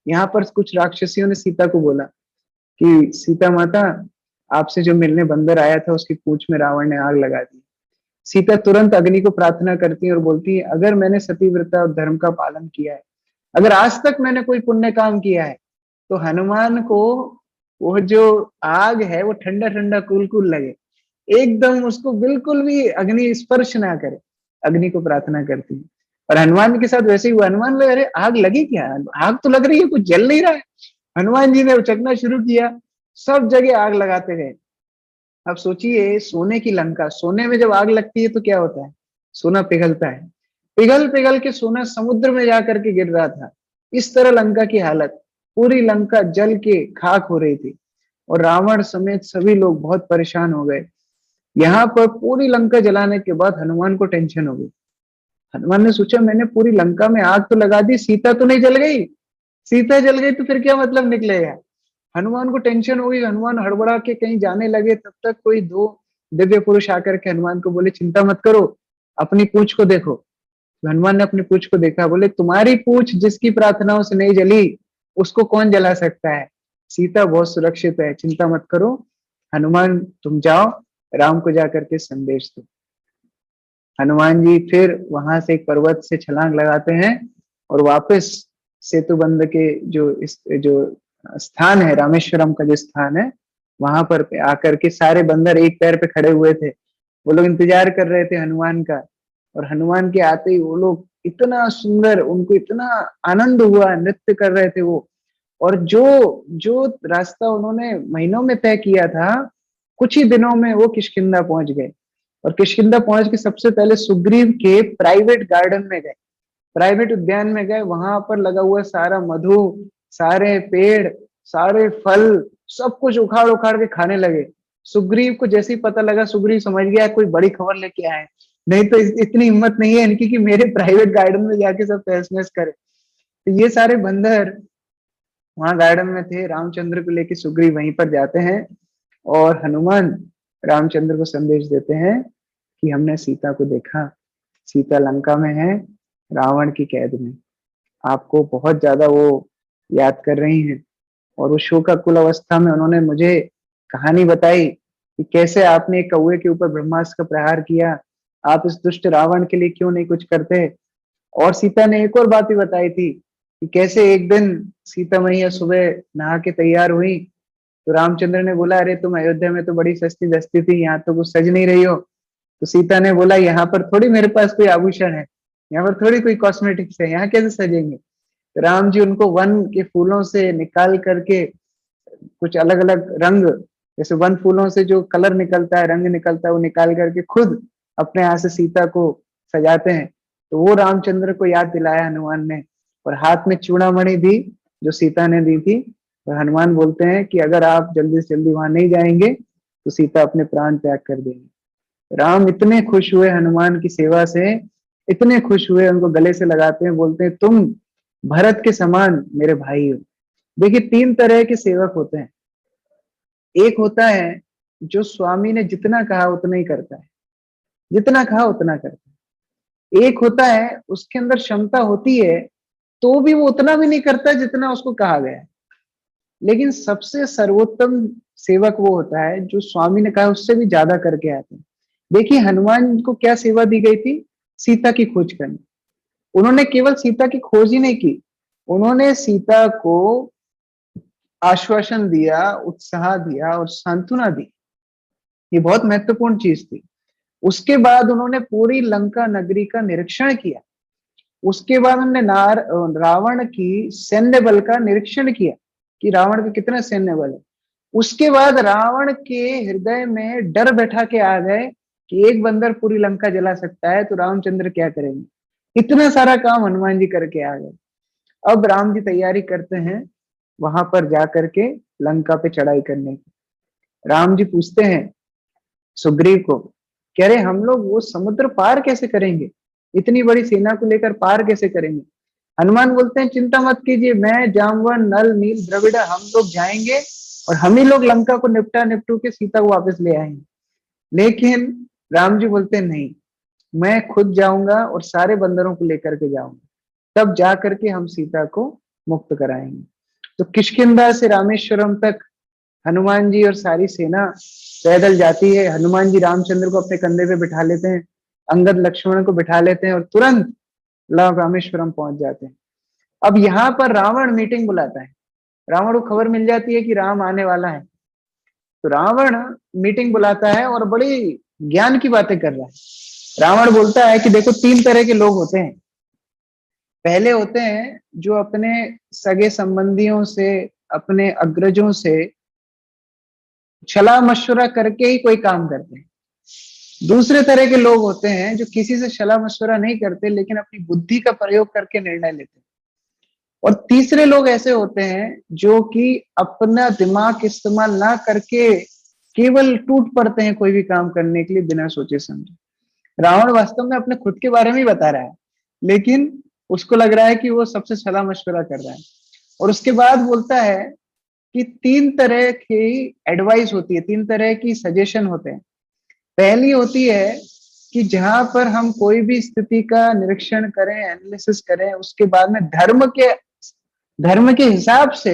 यहाँ पर कुछ राक्षसियों ने सीता को बोला कि सीता माता, आपसे जो मिलने बंदर आया था उसकी पूंछ में रावण ने आग लगा दी। सीता तुरंत अग्नि को प्रार्थना करती है और बोलती है अगर मैंने सतीव्रता और धर्म का पालन किया है, अगर आज तक मैंने कोई पुण्य काम किया है, तो हनुमान को वो जो आग है वो ठंडा ठंडा कूल कूल लगे, एकदम उसको बिल्कुल भी अग्नि स्पर्श ना करे, अग्नि को प्रार्थना करती है। और हनुमान के साथ वैसे ही हुआ, हनुमान लगे अरे आग लगी क्या, आग तो लग रही है, कुछ जल नहीं रहा है। हनुमान जी ने उचकना शुरू किया, सब जगह आग लगाते गए। अब सोचिए सोने की लंका, सोने में जब आग लगती है तो क्या होता है, सोना पिघलता है, पिघल पिघल के सोना समुद्र में जाकर के गिर रहा था। इस तरह लंका की हालत, पूरी लंका जल के खाक हो रही थी और रावण समेत सभी लोग बहुत परेशान हो गए। यहाँ पर पूरी लंका जलाने के बाद हनुमान को टेंशन हो गई। हनुमान ने सोचा मैंने पूरी लंका में आग तो लगा दी, सीता तो नहीं जल गई, सीता जल गई तो फिर क्या मतलब निकलेगा। हनुमान को टेंशन हो गई, हनुमान हड़बड़ा के कहीं जाने लगे, तब तक कोई 2 दिव्य पुरुष आकर के हनुमान को बोले चिंता मत करो, अपनी पूंछ को देखो। तो हनुमान ने अपनी पूंछ को देखा, बोले तुम्हारी पूंछ जिसकी प्रार्थनाओं से नहीं जली उसको कौन जला सकता है, सीता बहुत सुरक्षित है, चिंता मत करो। हनुमान तुम जाओ, राम को जाकर के संदेश दो। हनुमान जी फिर वहां से एक पर्वत से छलांग लगाते हैं और वापस सेतु बंध के जो स्थान है, रामेश्वरम का जो स्थान है, वहां पर आकर के सारे बंदर एक पैर पे खड़े हुए थे। वो लोग इंतजार कर रहे थे हनुमान का, और हनुमान के आते ही वो लोग इतना सुंदर, उनको इतना आनंद हुआ, नृत्य कर रहे थे वो। और जो जो रास्ता उन्होंने महीनों में तय किया था, कुछ ही दिनों में वो किष्किंधा पहुंच गए। और किष्किंधा पहुंच के सबसे पहले सुग्रीव के प्राइवेट गार्डन में गए, प्राइवेट उद्यान में गए। वहां पर लगा हुआ सारा मधु, सारे पेड़, सारे फल, सब कुछ उखाड़ उखाड़ के खाने लगे। सुग्रीव को जैसे ही पता लगा, सुग्रीव समझ गया कोई बड़ी खबर लेके आए, नहीं तो इतनी हिम्मत नहीं है इनकी कि मेरे प्राइवेट गार्डन में जाके सब तहस नहस करे। तो ये सारे बंदर वहां गार्डन में थे, रामचंद्र को लेके सुग्रीव वहीं पर जाते हैं, और हनुमान रामचंद्र को संदेश देते हैं कि हमने सीता को देखा, सीता लंका में है, रावण की कैद में। आपको बहुत ज्यादा वो याद कर रही हैं। और वो शोकाकुल अवस्था में उन्होंने मुझे कहानी बताई कि कैसे आपने एक कौवे के ऊपर ब्रह्मास्त्र का प्रहार किया, आप इस दुष्ट रावण के लिए क्यों नहीं कुछ करते। और सीता ने एक और बात भी बताई थी कि कैसे एक दिन सीता मैया सुबह नहा के तैयार हुई, तो रामचंद्र ने बोला, अरे तुम अयोध्या में तो बड़ी सस्ती दस्ती थी, यहाँ तो कुछ सज नहीं रही हो। तो सीता ने बोला, यहाँ पर थोड़ी मेरे पास कोई आभूषण है, यहाँ पर थोड़ी कोई कॉस्मेटिक्स है, यहाँ कैसे सजेंगे। तो राम जी उनको वन के फूलों से निकाल करके कुछ अलग अलग रंग, जैसे वन फूलों से जो कलर निकलता है, रंग निकलता है, वो निकाल करके खुद अपने हाथ से सीता को सजाते हैं। तो वो रामचंद्र को याद दिलाया हनुमान ने, और हाथ में चूड़ामणि दी जो सीता ने दी थी। और हनुमान बोलते हैं कि अगर आप जल्दी से जल्दी वहां नहीं जाएंगे तो सीता अपने प्राण त्याग कर देंगे। राम इतने खुश हुए हनुमान की सेवा से, इतने खुश हुए, उनको गले से लगाते हैं, बोलते हैं तुम भरत के समान मेरे भाई हो। देखिए, तीन तरह के सेवक होते हैं। एक होता है जो स्वामी ने जितना कहा उतना ही करता है, जितना कहा उतना करता है। एक होता है उसके अंदर क्षमता होती है तो भी वो उतना भी नहीं करता जितना उसको कहा गया है। लेकिन सबसे सर्वोत्तम सेवक वो होता है जो स्वामी ने कहा उससे भी ज्यादा करके आते हैं। देखिए, हनुमान को क्या सेवा दी गई थी? सीता की खोज करनी। उन्होंने केवल सीता की खोज ही नहीं की, उन्होंने सीता को आश्वासन दिया, उत्साह दिया और सांत्वना दी। ये बहुत महत्वपूर्ण चीज थी। उसके बाद उन्होंने पूरी लंका नगरी का निरीक्षण किया। उसके बाद उन्होंने रावण की सैन्य बल का निरीक्षण किया कि रावण का कितना सैन्य बल है। उसके बाद रावण के हृदय में डर बैठा के आ गए कि एक बंदर पूरी लंका जला सकता है, तो रामचंद्र क्या करेंगे। इतना सारा काम हनुमान जी करके आ गए। अब राम जी तैयारी करते हैं वहां पर जाकर के लंका पे चढ़ाई करने की। राम जी पूछते हैं सुग्रीव को, कह रहे हम लोग वो समुद्र पार कैसे करेंगे, इतनी बड़ी सेना को लेकर पार कैसे करेंगे। हनुमान बोलते हैं चिंता मत कीजिए, मैं जामवन नल नील द्रविड़ हम लोग जाएंगे और हम ही लोग लंका को निपटू के सीता को वापस ले आएंगे। लेकिन राम जी बोलते हैं नहीं, मैं खुद जाऊंगा और सारे बंदरों को लेकर के जाऊंगा, तब जा करके हम सीता को मुक्त कराएंगे। तो किष्किंधा से रामेश्वरम तक हनुमान जी और सारी सेना पैदल जाती है। हनुमान जी रामचंद्र को अपने कंधे पे बिठा लेते हैं, अंगद लक्ष्मण को बिठा लेते हैं और तुरंत रामेश्वरम पहुंच जाते हैं। अब यहाँ पर रावण मीटिंग बुलाता है। रावण को खबर मिल जाती है कि राम आने वाला है, तो रावण मीटिंग बुलाता है और बड़ी ज्ञान की बातें कर रहा है। रावण बोलता है कि देखो, तीन तरह के लोग होते हैं। पहले होते हैं जो अपने सगे संबंधियों से, अपने अग्रजों से सलाह मशवरा करके ही कोई काम करते हैं। दूसरे तरह के लोग होते हैं जो किसी से सलाह मशवरा नहीं करते लेकिन अपनी बुद्धि का प्रयोग करके निर्णय लेते हैं। और तीसरे लोग ऐसे होते हैं जो कि अपना दिमाग इस्तेमाल ना करके केवल टूट पड़ते हैं कोई भी काम करने के लिए बिना सोचे समझे। रावण वास्तव में अपने खुद के बारे में ही बता रहा है, लेकिन उसको लग रहा है कि वो सबसे सलाह मशवरा कर रहा है। और उसके बाद बोलता है कि तीन तरह की एडवाइस होती है, तीन तरह की सजेशन होते हैं। पहली होती है कि जहां पर हम कोई भी स्थिति का निरीक्षण करें, एनालिसिस करें, उसके बाद में धर्म के हिसाब से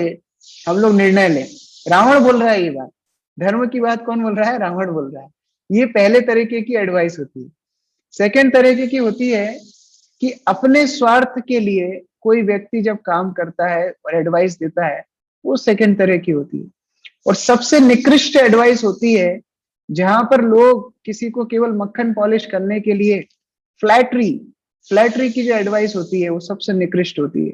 हम लोग निर्णय लें। रावण बोल रहा है ये बात, धर्म की बात कौन बोल रहा है? रावण बोल रहा है। ये पहले तरीके की एडवाइस होती है। सेकंड तरीके की होती है कि अपने स्वार्थ के लिए कोई व्यक्ति जब काम करता है और एडवाइस देता है, वो सेकंड तरह की होती है। और सबसे निकृष्ट एडवाइस होती है जहां पर लोग किसी को केवल मक्खन पॉलिश करने के लिए फ्लैटरी फ्लैटरी की जो एडवाइस होती है वो सबसे निकृष्ट होती है।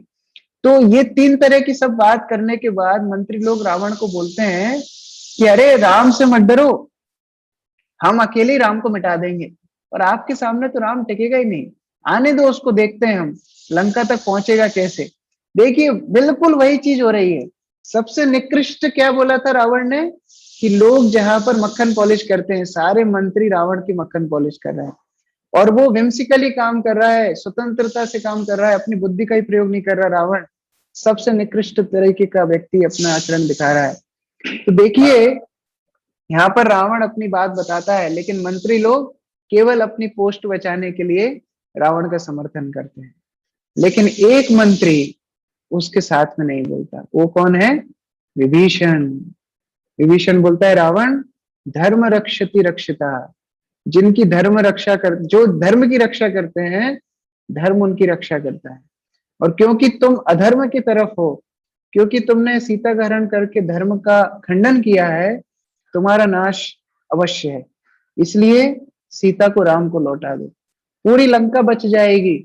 तो ये तीन तरह की सब बात करने के बाद मंत्री लोग रावण को बोलते हैं कि अरे राम से मत डरो, हम अकेले ही राम को मिटा देंगे, और आपके सामने तो राम टिकेगा ही नहीं, आने दो उसको, देखते हैं हम लंका तक पहुंचेगा कैसे। देखिए बिल्कुल वही चीज हो रही है। सबसे निकृष्ट क्या बोला था रावण ने कि लोग जहां पर मक्खन पॉलिश करते हैं, सारे मंत्री रावण की मक्खन पॉलिश कर रहे हैं, और वो विम्सिकली काम कर रहा है, स्वतंत्रता से काम कर रहा है, अपनी बुद्धि का ही प्रयोग नहीं कर रहा रावण। सबसे निकृष्ट तरीके का व्यक्ति अपना आचरण दिखा रहा है। तो देखिए यहाँ पर रावण अपनी बात बताता है, लेकिन मंत्री लोग केवल अपनी पोस्ट बचाने के लिए रावण का समर्थन करते हैं। लेकिन एक मंत्री उसके साथ में नहीं बोलता, वो कौन है? विभीषण। विभीषण बोलता है रावण धर्म रक्षति रक्षिता, जिनकी धर्म रक्षा कर, जो धर्म की रक्षा करते हैं, धर्म उनकी रक्षा करता है। और क्योंकि तुम अधर्म की तरफ हो, क्योंकि तुमने सीता का हरण करके धर्म का खंडन किया है, तुम्हारा नाश अवश्य है। इसलिए सीता को राम को लौटा दो, पूरी लंका बच जाएगी।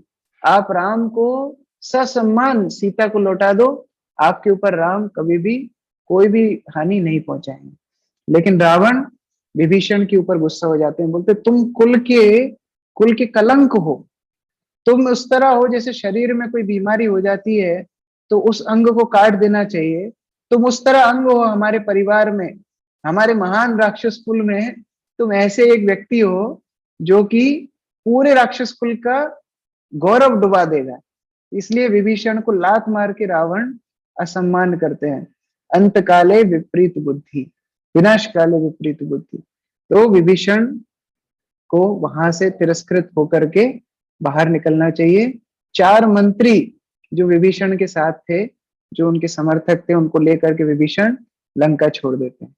आप राम को ससम्मान सीता को लौटा दो, आपके ऊपर राम कभी भी कोई भी हानि नहीं पहुंचाएंगे। लेकिन रावण विभीषण के ऊपर गुस्सा हो जाते हैं, बोलते तुम कुल के कलंक हो, तुम उस तरह हो जैसे शरीर में कोई बीमारी हो जाती है तो उस अंग को काट देना चाहिए, तुम उस तरह अंग हो हमारे परिवार में, हमारे महान राक्षस कुल में तुम ऐसे एक व्यक्ति हो जो कि पूरे राक्षस कुल का गौरव डुबा देगा। इसलिए विभीषण को लात मार के रावण असम्मान करते हैं। अंत काले विपरीत बुद्धि, विनाश काले विपरीत बुद्धि। तो विभीषण को वहां से तिरस्कृत होकर के बाहर निकलना चाहिए। चार मंत्री जो विभीषण के साथ थे, जो उनके समर्थक थे, उनको लेकर के विभीषण लंका छोड़ देते हैं।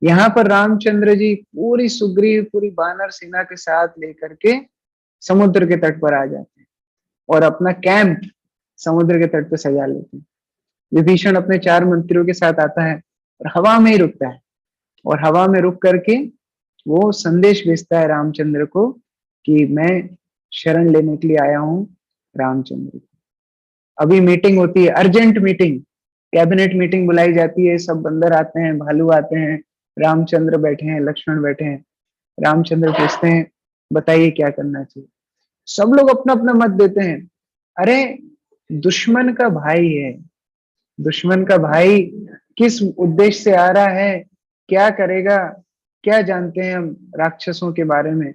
यहाँ पर रामचंद्र जी पूरी सुग्रीव पूरी वानर सेना के साथ लेकर के समुद्र के तट पर आ जाते हैं और अपना कैंप समुद्र के तट पर सजा लेते हैं। विभीषण अपने चार मंत्रियों के साथ आता है और हवा में ही रुकता है, और हवा में रुक करके वो संदेश भेजता है रामचंद्र को कि मैं शरण लेने के लिए आया हूं रामचंद्र को। अभी मीटिंग होती है, अर्जेंट मीटिंग, कैबिनेट मीटिंग बुलाई जाती है, सब बंदर आते हैं, भालू आते हैं, रामचंद्र बैठे हैं, लक्ष्मण बैठे हैं। रामचंद्र पूछते हैं बताइए क्या करना चाहिए। सब लोग अपना अपना मत देते हैं। अरे दुश्मन का भाई है, दुश्मन का भाई किस उद्देश्य से आ रहा है, क्या करेगा, क्या जानते हैं हम राक्षसों के बारे में,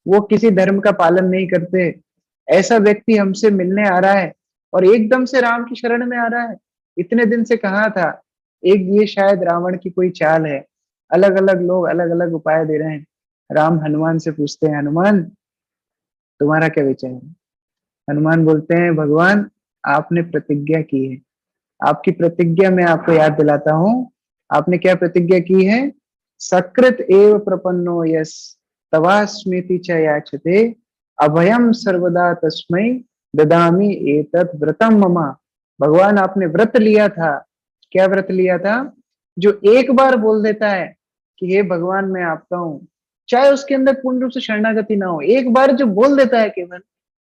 वो किसी धर्म का पालन नहीं करते, ऐसा व्यक्ति हमसे मिलने आ रहा है और एकदम से राम की शरण में आ रहा है। इतने दिन से कहा था, एक ये शायद रावण की कोई चाल है, अलग अलग लोग अलग अलग उपाय दे रहे हैं। राम हनुमान से पूछते हैं हनुमान तुम्हारा क्या विचार है? हनुमान बोलते हैं भगवान आपने प्रतिज्ञा की है, आपकी प्रतिज्ञा मैं आपको याद दिलाता हूं। आपने क्या प्रतिज्ञा की है? सकृत एव प्रपन्नो यस तवा स्मृति च याचते अभयम सर्वदा तस्मै ददामि एतत् व्रतम ममा। भगवान आपने व्रत लिया था। क्या व्रत लिया था? जो एक बार बोल देता है कि हे भगवान मैं आपका हूं, चाहे उसके अंदर पूर्ण रूप से शरणागति ना हो, एक बार जो बोल देता है केवल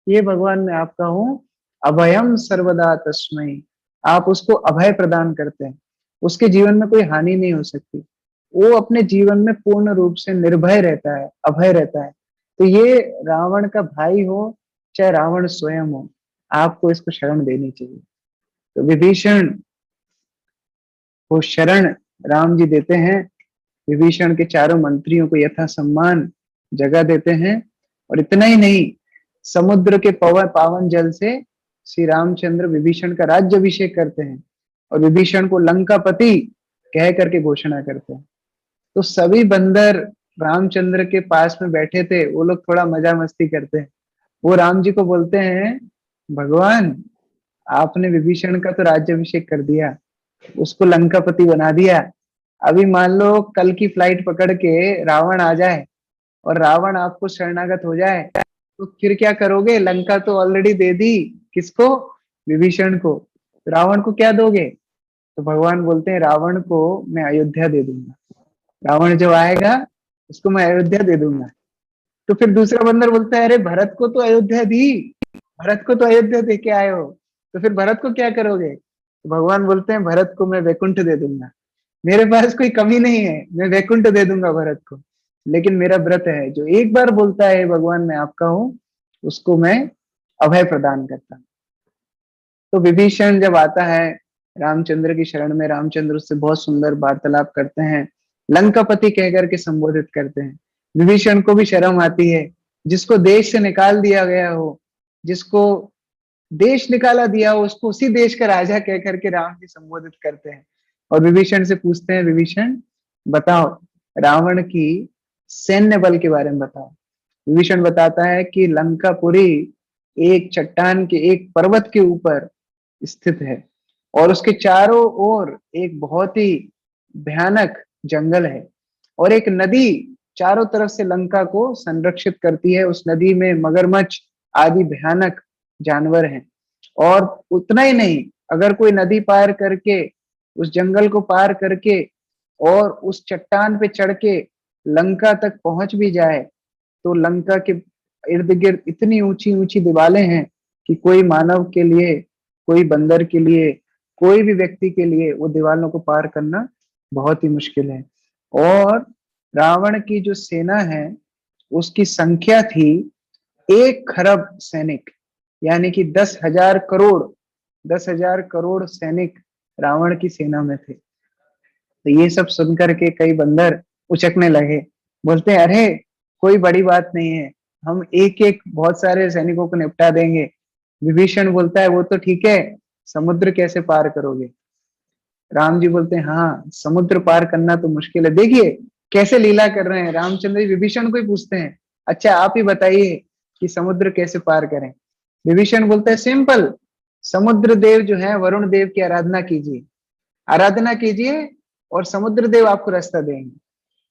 ये भगवान मैं आपका हूं, अभयम सर्वदा तस्मै, आप उसको अभय प्रदान करते हैं, उसके जीवन में कोई हानि नहीं हो सकती, वो अपने जीवन में पूर्ण रूप से निर्भय रहता है, अभय रहता है। तो ये रावण का भाई हो चाहे रावण स्वयं हो, आपको इसको शरण देनी चाहिए। तो विभीषण को शरण राम जी देते हैं, विभीषण के चारों मंत्रियों को यथा सम्मान जगह देते हैं। और इतना ही नहीं, समुद्र के पावन जल से श्री रामचंद्र विभीषण का राज्यभिषेक करते हैं और विभीषण को लंकापति कह करके घोषणा करते हैं। तो सभी बंदर रामचंद्र के पास में बैठे थे, वो लोग थोड़ा मजा मस्ती करते हैं। वो राम जी को बोलते हैं भगवान आपने विभीषण का तो राज्यभिषेक कर दिया, उसको लंकापति बना दिया, अभी मान लो कल की फ्लाइट पकड़ के रावण आ जाए और रावण आपको शरणागत हो जाए तो फिर क्या करोगे? लंका तो ऑलरेडी दे दी किसको? विभीषण को, तो रावण को क्या दोगे? तो भगवान बोलते हैं रावण को मैं अयोध्या दे दूंगा, रावण जब आएगा उसको मैं अयोध्या दे दूंगा। तो फिर दूसरा बंदर बोलता है अरे भरत को तो अयोध्या दी, भरत को तो अयोध्या दे के आए हो, तो फिर भरत को क्या करोगे? तो भगवान बोलते हैं भरत को मैं वैकुंठ दे दूंगा, मेरे पास कोई कमी नहीं है, मैं वैकुंठ दे दूंगा भरत को। लेकिन मेरा व्रत है, जो एक बार बोलता है भगवान मैं आपका हूं, उसको मैं अभय प्रदान करता हूं। तो विभीषण जब आता है रामचंद्र की शरण में, रामचंद्र उससे बहुत सुंदर वार्तालाप करते हैं, लंकापति कह करके संबोधित करते हैं। विभीषण को भी शर्म आती है, जिसको देश से निकाल दिया गया हो, जिसको देश निकाला दिया हो, उसको उसी देश का राजा कह करके राम जी संबोधित करते हैं। और विभीषण से पूछते हैं विभीषण बताओ रावण की सैन्य बल के बारे में बताओ। विभीषण बताता है कि लंकापुरी एक चट्टान के, एक पर्वत के ऊपर स्थित है और उसके चारों ओर एक बहुत ही भयानक जंगल है और एक नदी चारों तरफ से लंका को संरक्षित करती है। उस नदी में मगरमच्छ आदि भयानक जानवर हैं। और उतना ही नहीं, अगर कोई नदी पार करके, उस जंगल को पार करके और उस चट्टान पे चढ़ के लंका तक पहुंच भी जाए, तो लंका के इर्द गिर्द इतनी ऊंची ऊंची दीवारें हैं कि कोई मानव के लिए, कोई बंदर के लिए, कोई भी व्यक्ति के लिए वो दीवारों को पार करना बहुत ही मुश्किल है। और रावण की जो सेना है उसकी संख्या थी 1 खरब सैनिक, यानी कि 10,000 करोड़, 10,000 करोड़ सैनिक रावण की सेना में थे। तो ये सब सुनकर के कई बंदर उचकने लगे, बोलते हैं अरे कोई बड़ी बात नहीं है, हम एक एक बहुत सारे सैनिकों को निपटा देंगे। विभीषण बोलता है वो तो ठीक है, समुद्र कैसे पार करोगे? राम जी बोलते हैं हाँ समुद्र पार करना तो मुश्किल है। देखिए कैसे लीला कर रहे हैं, रामचंद्र जी विभीषण को ही पूछते हैं अच्छा आप ही बताइए कि समुद्र कैसे पार करें। विभीषण बोलते हैं सिंपल, समुद्र देव जो है वरुण देव की आराधना कीजिए, आराधना कीजिए और समुद्र देव आपको रास्ता देंगे।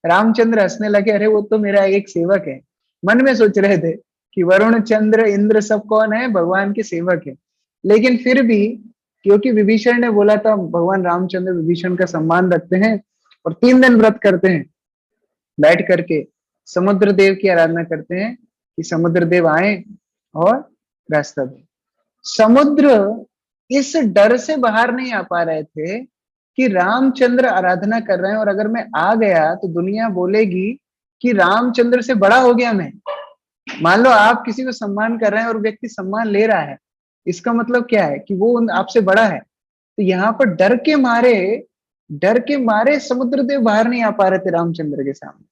रामचंद्र हंसने लगे, अरे वो तो मेरा एक सेवक है। मन में सोच रहे थे कि वरुण चंद्र इंद्र सब कौन है, भगवान के सेवक है। लेकिन फिर भी क्योंकि विभीषण ने बोला था, भगवान रामचंद्र विभीषण का सम्मान रखते हैं और 3 दिन व्रत करते हैं, बैठ करके समुद्र देव की आराधना करते हैं कि समुद्र देव आए और रास्ता दे। समुद्र इस डर से बाहर नहीं आ पा रहे थे कि रामचंद्र आराधना कर रहे हैं और अगर मैं आ गया तो दुनिया बोलेगी कि रामचंद्र से बड़ा हो गया मैं। मान लो आप किसी को सम्मान कर रहे हैं और व्यक्ति सम्मान ले रहा है, इसका मतलब क्या है कि वो आपसे बड़ा है। तो यहाँ पर डर के मारे समुद्रदेव बाहर नहीं आ पा रहे थे रामचंद्र के सामने।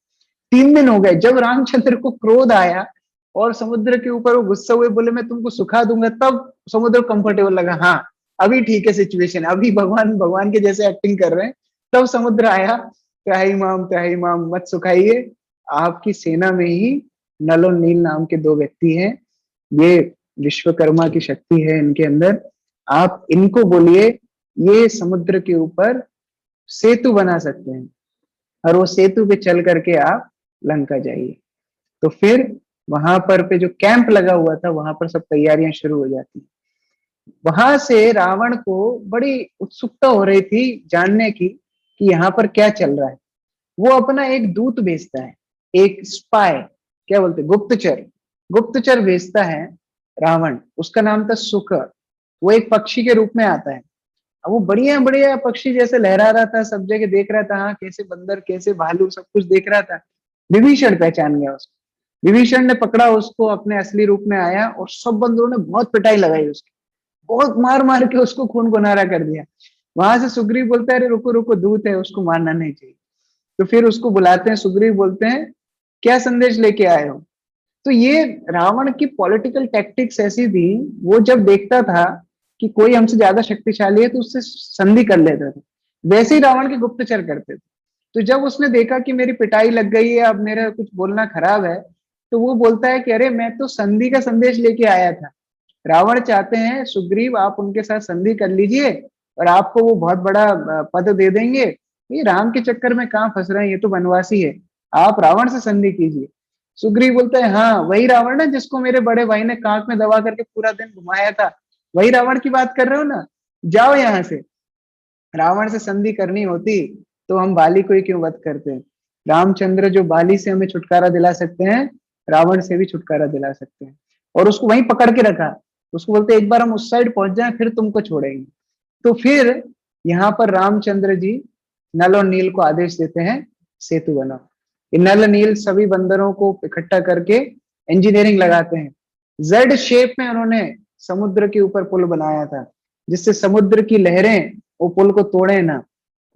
3 दिन हो गए, जब रामचंद्र को क्रोध आया और समुद्र के ऊपर वो गुस्सा हुए, बोले मैं तुमको सुखा दूंगा, तब समुद्र कंफर्टेबल लगा, हाँ अभी ठीक है सिचुएशन, अभी भगवान भगवान के जैसे एक्टिंग कर रहे हैं। तब समुद्र आया, त्राही माम मत सुखाइए, आपकी सेना में ही नल और नील नाम के 2 व्यक्ति हैं, ये विश्वकर्मा की शक्ति है इनके अंदर, आप इनको बोलिए ये समुद्र के ऊपर सेतु बना सकते हैं और वो सेतु पे चल करके आप लंका जाइए। तो फिर वहां पर पे जो कैंप लगा हुआ था वहां पर सब तैयारियां शुरू हो जाती। वहां से रावण को बड़ी उत्सुकता हो रही थी जानने की कि यहाँ पर क्या चल रहा है। वो अपना एक दूत भेजता है, एक स्पाई, क्या बोलते, गुप्तचर, गुप्तचर भेजता है रावण। उसका नाम था सुक, वो एक पक्षी के रूप में आता है। अब वो बढ़िया बढ़िया पक्षी जैसे लहरा रहा था, सब जगह देख रहा था, हाँ कैसे बंदर कैसे भालू सब कुछ देख रहा था। विभीषण पहचान गया उसको, विभीषण ने पकड़ा उसको, अपने असली रूप में आया और सब बंदरों ने बहुत पिटाई लगाई उसकी, बहुत मार मार के उसको खून गुनारा कर दिया। वहां से सुग्रीव बोलता है अरे रुको रुको, दूत है उसको मारना नहीं चाहिए। तो फिर उसको बुलाते हैं, सुग्रीव बोलते हैं क्या संदेश लेके आए हो? तो ये रावण की पॉलिटिकल टैक्टिक्स ऐसी थी, वो जब देखता था कि कोई हमसे ज्यादा शक्तिशाली है तो उससे संधि कर लेता था, वैसे ही रावण के गुप्तचर करते थे। तो जब उसने देखा कि मेरी पिटाई लग गई है, अब मेरा कुछ बोलना खराब है, तो वो बोलता है कि अरे मैं तो संधि का संदेश लेके आया था, रावण चाहते हैं सुग्रीव आप उनके साथ संधि कर लीजिए और आपको वो बहुत बड़ा पद दे देंगे। ये राम के चक्कर में कहाँ फंस रहे हैं, ये तो वनवासी है, आप रावण से संधि कीजिए। सुग्रीव बोलता है हाँ वही रावण है जिसको मेरे बड़े भाई ने कांख में दबा करके पूरा दिन घुमाया था, वही रावण की बात कर रहे हो ना, जाओ यहाँ से। रावण से संधि करनी होती तो हम बाली को ही क्यों वध करते? रामचंद्र जो बाली से हमें छुटकारा दिला सकते हैं, रावण से भी छुटकारा दिला सकते हैं। और उसको वहीं पकड़ के रखा, उसको बोलते एक बार हम उस साइड पहुंच जाएं फिर तुमको छोड़ेंगे। तो फिर यहाँ पर रामचंद्र जी नल और नील को आदेश देते हैं सेतु बनाओ। ये नल नील सभी बंदरों को इकट्ठा करके इंजीनियरिंग लगाते हैं। जेड शेप में उन्होंने समुद्र के ऊपर पुल बनाया था, जिससे समुद्र की लहरें वो पुल को तोड़े ना,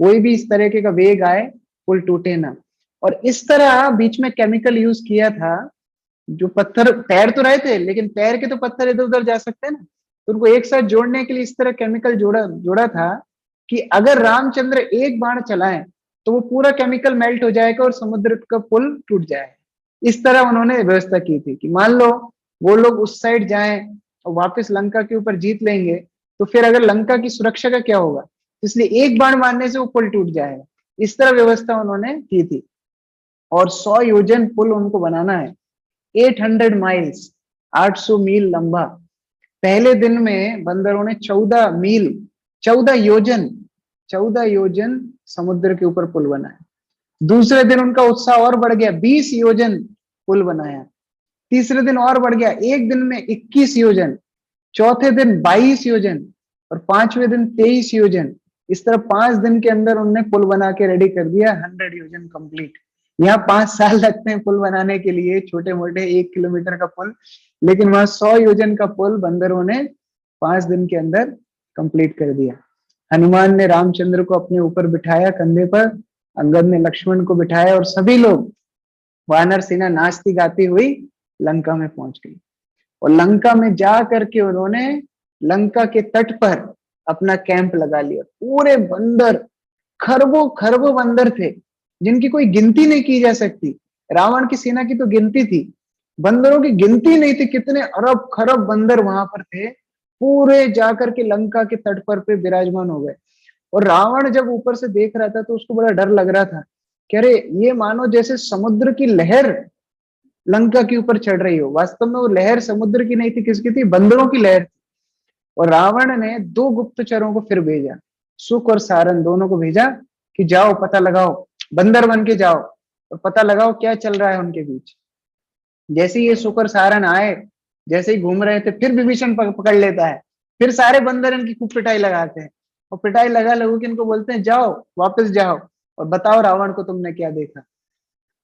कोई भी इस तरीके का वेग आए पुल टूटे ना। और इस तरह बीच में केमिकल यूज किया था, जो पत्थर तैर तो रहे थे लेकिन तैर के तो पत्थर इधर उधर जा सकते हैं ना, तो उनको एक साथ जोड़ने के लिए इस तरह केमिकल जोड़ा जोड़ा था कि अगर रामचंद्र एक बाण चलाएं तो वो पूरा केमिकल मेल्ट हो जाएगा और समुद्र का पुल टूट जाएगा। इस तरह उन्होंने व्यवस्था की थी कि मान लो वो लोग उस साइड जाएं और वापस लंका के ऊपर जीत लेंगे, तो फिर अगर लंका की सुरक्षा का क्या होगा, इसलिए एक बाण मारने से वो पुल टूट जाएगा। इस तरह व्यवस्था उन्होंने की थी। और 100 योजन पुल उनको बनाना है, 800 माइल्स, 800 मील लंबा। पहले दिन में बंदरों ने 14 मील, 14 योजन, 14 योजन समुद्र के ऊपर पुल बनाया। दूसरे दिन उनका उत्साह और बढ़ गया, 20 योजन पुल बनाया। तीसरे दिन और बढ़ गया, एक दिन में 21 योजन। चौथे दिन 22 योजन और पांचवें दिन 23 योजन। इस तरह 5 दिन के अंदर उन्होंने पुल बना के रेडी कर दिया, 100 योजन कंप्लीट। यहाँ 5 साल लगते हैं पुल बनाने के लिए, छोटे मोटे 1 किलोमीटर का पुल, लेकिन वहां 100 योजन का पुल बंदरों ने 5 दिन के अंदर कंप्लीट कर दिया। हनुमान ने रामचंद्र को अपने ऊपर बिठाया कंधे पर, अंगद ने लक्ष्मण को बिठाया और सभी लोग वानर सेना नाचती गाती हुई लंका में पहुंच गई। और लंका में जा करके उन्होंने लंका के तट पर अपना कैंप लगा लिया। पूरे बंदर, खरबों खरबों बंदर थे, जिनकी कोई गिनती नहीं की जा सकती। रावण की सेना की तो गिनती थी, बंदरों की गिनती नहीं थी। कितने अरब खरब बंदर वहां पर थे, पूरे जाकर के लंका के तट पर पे विराजमान हो गए। और रावण जब ऊपर से देख रहा था तो उसको बड़ा डर लग रहा था कि अरे ये मानो जैसे समुद्र की लहर लंका के ऊपर चढ़ रही हो। वास्तव में वो लहर समुद्र की नहीं थी, किसकी थी? बंदरों की लहर थी। और रावण ने 2 गुप्तचरों को फिर भेजा, सुक और सारन दोनों को भेजा कि जाओ पता लगाओ, बंदर बन के जाओ और पता लगाओ क्या चल रहा है उनके बीच। जैसे ये सुक और सारन आए, जैसे ही घूम रहे थे, फिर विभीषण पकड़ लेता है। फिर सारे बंदर इनकी खूब पिटाई लगाते हैं, और पिटाई लगा लगू कि इनको बोलते हैं जाओ वापस जाओ और बताओ रावण को तुमने क्या देखा।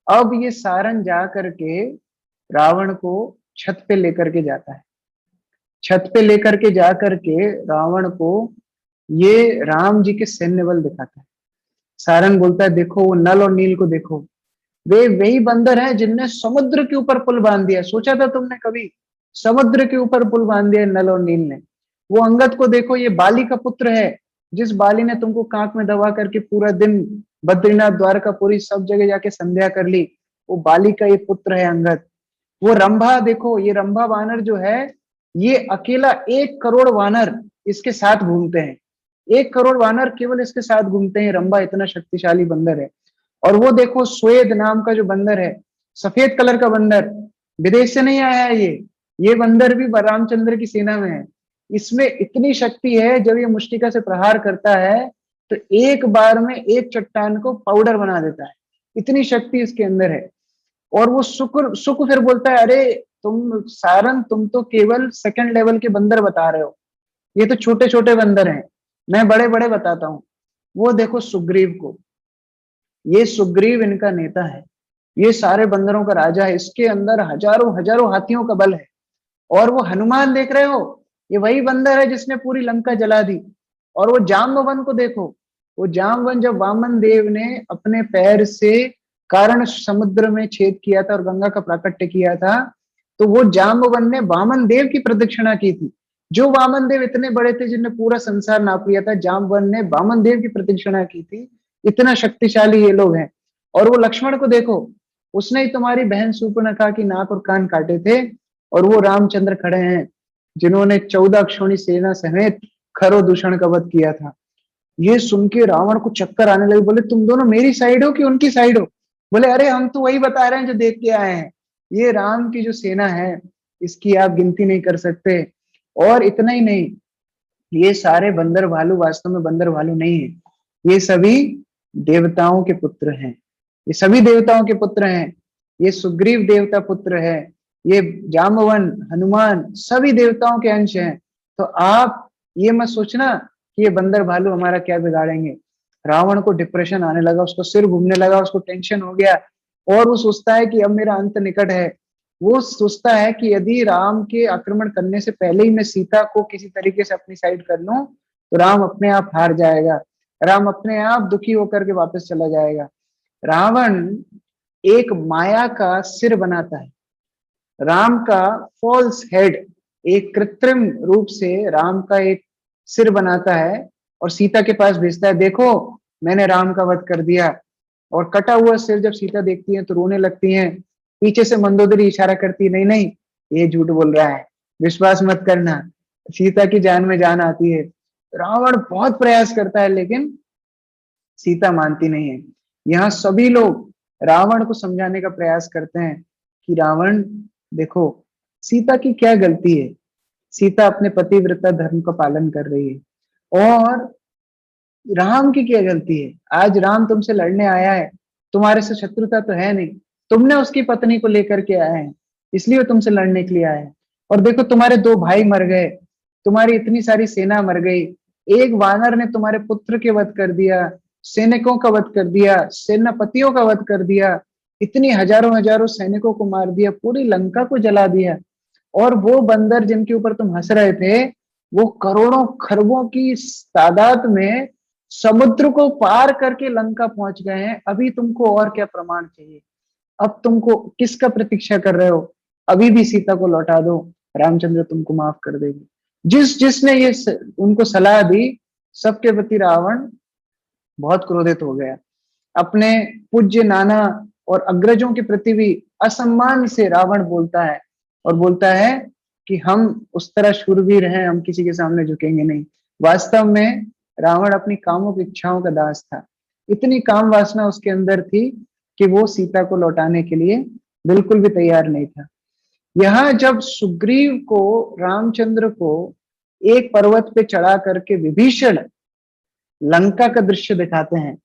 अब ये सारन जा करके रावण को छत पे लेकर के जाता है। छत पे लेकर के जा करके रावण को ये राम जी के सैन्य बल दिखाता है। सारन बोलता है देखो वो नल और नील को देखो, वे वही बंदर हैं जिनने समुद्र के ऊपर पुल बांध दिया। सोचा था तुमने कभी? समुद्र के ऊपर पुल बांध दिया नल और नील ने। वो अंगद को देखो, ये बाली का पुत्र है, जिस बाली ने तुमको कांख में दबा करके पूरा दिन बद्रीनाथ द्वारकापुरी सब जगह जाके संध्या कर ली, वो बाली का ये पुत्र है अंगद। वो रंभा देखो, ये रंभा वानर जो है, ये अकेला 1 करोड़ वानर इसके साथ घूमते हैं। 1 करोड़ वानर केवल इसके साथ घूमते हैं, रंभा इतना शक्तिशाली बंदर है। और वो देखो श्वेद नाम का जो बंदर है, सफेद कलर का बंदर, विदेश से नहीं आया है ये बंदर भी रामचंद्र की सेना में है। इसमें इतनी शक्ति है, जब ये मुष्टिका से प्रहार करता है तो एक बार में एक चट्टान को पाउडर बना देता है, इतनी शक्ति इसके अंदर है। और वो सुक फिर बोलता है अरे तुम सारन, तुम तो केवल सेकंड लेवल के बंदर बता रहे हो, ये तो छोटे छोटे बंदर हैं, मैं बड़े बड़े बताता हूँ। वो देखो सुग्रीव को, ये सुग्रीव इनका नेता है, ये सारे बंदरों का राजा है, इसके अंदर हजारों हजारों हाथियों का बल है। और वो हनुमान देख रहे हो, ये वही बंदर है जिसने पूरी लंका जला दी। और वो जाम्बवन को देखो, वो जाम्बवन जब वामन देव ने अपने पैर से कारण समुद्र में छेद किया था और गंगा का प्राकट्य किया था, तो वो जाम्बवन ने वामन देव की प्रदक्षिणा की थी। जो वामन देव इतने बड़े थे जिनने पूरा संसार नाप लिया था, जाम्बवन ने वामन देव की प्रदक्षिणा की थी। इतना शक्तिशाली ये लोग हैं। और वो लक्ष्मण को देखो, उसने ही तुम्हारी बहन सूर्पनखा की नाक और कान काटे थे। और वो रामचंद्र खड़े हैं जिन्होंने 14 अक्षौणी सेना समेत खरो दूषण का वध किया था। ये सुन के रावण को चक्कर आने लगे, बोले तुम दोनों मेरी साइड हो कि उनकी साइड हो? बोले अरे हम तो वही बता रहे हैं जो देख के आए हैं, ये राम की जो सेना है इसकी आप गिनती नहीं कर सकते। और इतना ही नहीं, ये सारे बंदर भालू वास्तव में बंदर भालू नहीं है, ये सभी देवताओं के पुत्र हैं, ये सभी देवताओं के पुत्र हैं। ये सुग्रीव देवता पुत्र है, ये जामवन हनुमान सभी देवताओं के अंश हैं। तो आप ये मत सोचना कि ये बंदर भालू हमारा क्या बिगाड़ेंगे। रावण को डिप्रेशन आने लगा, उसको सिर घूमने लगा, उसको टेंशन हो गया, और वो सोचता है कि अब मेरा अंत निकट है। वो सोचता है कि यदि राम के आक्रमण करने से पहले ही मैं सीता को किसी तरीके से अपनी साइड कर लूं, तो राम अपने आप हार जाएगा, राम अपने आप दुखी होकर के वापस चला जाएगा। रावण एक माया का सिर बनाता है, राम का फॉल्स हेड, एक कृत्रिम रूप से राम का एक सिर बनाता है और सीता के पास भेजता है, देखो मैंने राम का वध कर दिया। और कटा हुआ सिर जब सीता देखती है तो रोने लगती है, पीछे से मंदोदरी इशारा करती है, नहीं नहीं ये झूठ बोल रहा है, विश्वास मत करना। सीता की जान में जान आती है। रावण बहुत प्रयास करता है लेकिन सीता मानती नहीं है। यहाँ सभी लोग रावण को समझाने का प्रयास करते हैं कि रावण देखो, सीता की क्या गलती है, सीता अपने पतिव्रता धर्म का पालन कर रही है, और राम की क्या गलती है। आज राम तुमसे लड़ने आया है, तुम्हारे से शत्रुता तो है नहीं, तुमने उसकी पत्नी को लेकर के आए हैं, इसलिए वो तुमसे लड़ने के लिए आए हैं। और देखो तुम्हारे दो भाई मर गए, तुम्हारी इतनी सारी सेना मर गई, एक वानर ने तुम्हारे पुत्र के वध कर दिया, सैनिकों का वध कर दिया, सेनापतियों का वध कर दिया, इतनी हजारों हजारों सैनिकों को मार दिया, पूरी लंका को जला दिया। और वो बंदर जिनके ऊपर तुम हंस रहे थे, वो करोड़ों खरबों की तादाद में समुद्र को पार करके लंका पहुंच गए हैं। अभी तुमको और क्या प्रमाण चाहिए, अब तुमको किसका प्रतीक्षा कर रहे हो। अभी भी सीता को लौटा दो, रामचंद्र तुमको माफ कर देंगे। जिसने ये उनको सलाह दी, सबके प्रति रावण बहुत क्रोधित हो गया। अपने पूज्य नाना और अग्रजों के प्रति भी असम्मान से रावण बोलता है, और बोलता है कि हम उस तरह शूरवीर हैं, हम किसी के सामने झुकेंगे नहीं। वास्तव में रावण अपनी कामों की इच्छाओं का दास था, इतनी काम वासना उसके अंदर थी कि वो सीता को लौटाने के लिए बिल्कुल भी तैयार नहीं था। यहाँ जब सुग्रीव को रामचंद्र को एक पर्वत पे चढ़ा करके विभीषण लंका का दृश्य दिखाते हैं,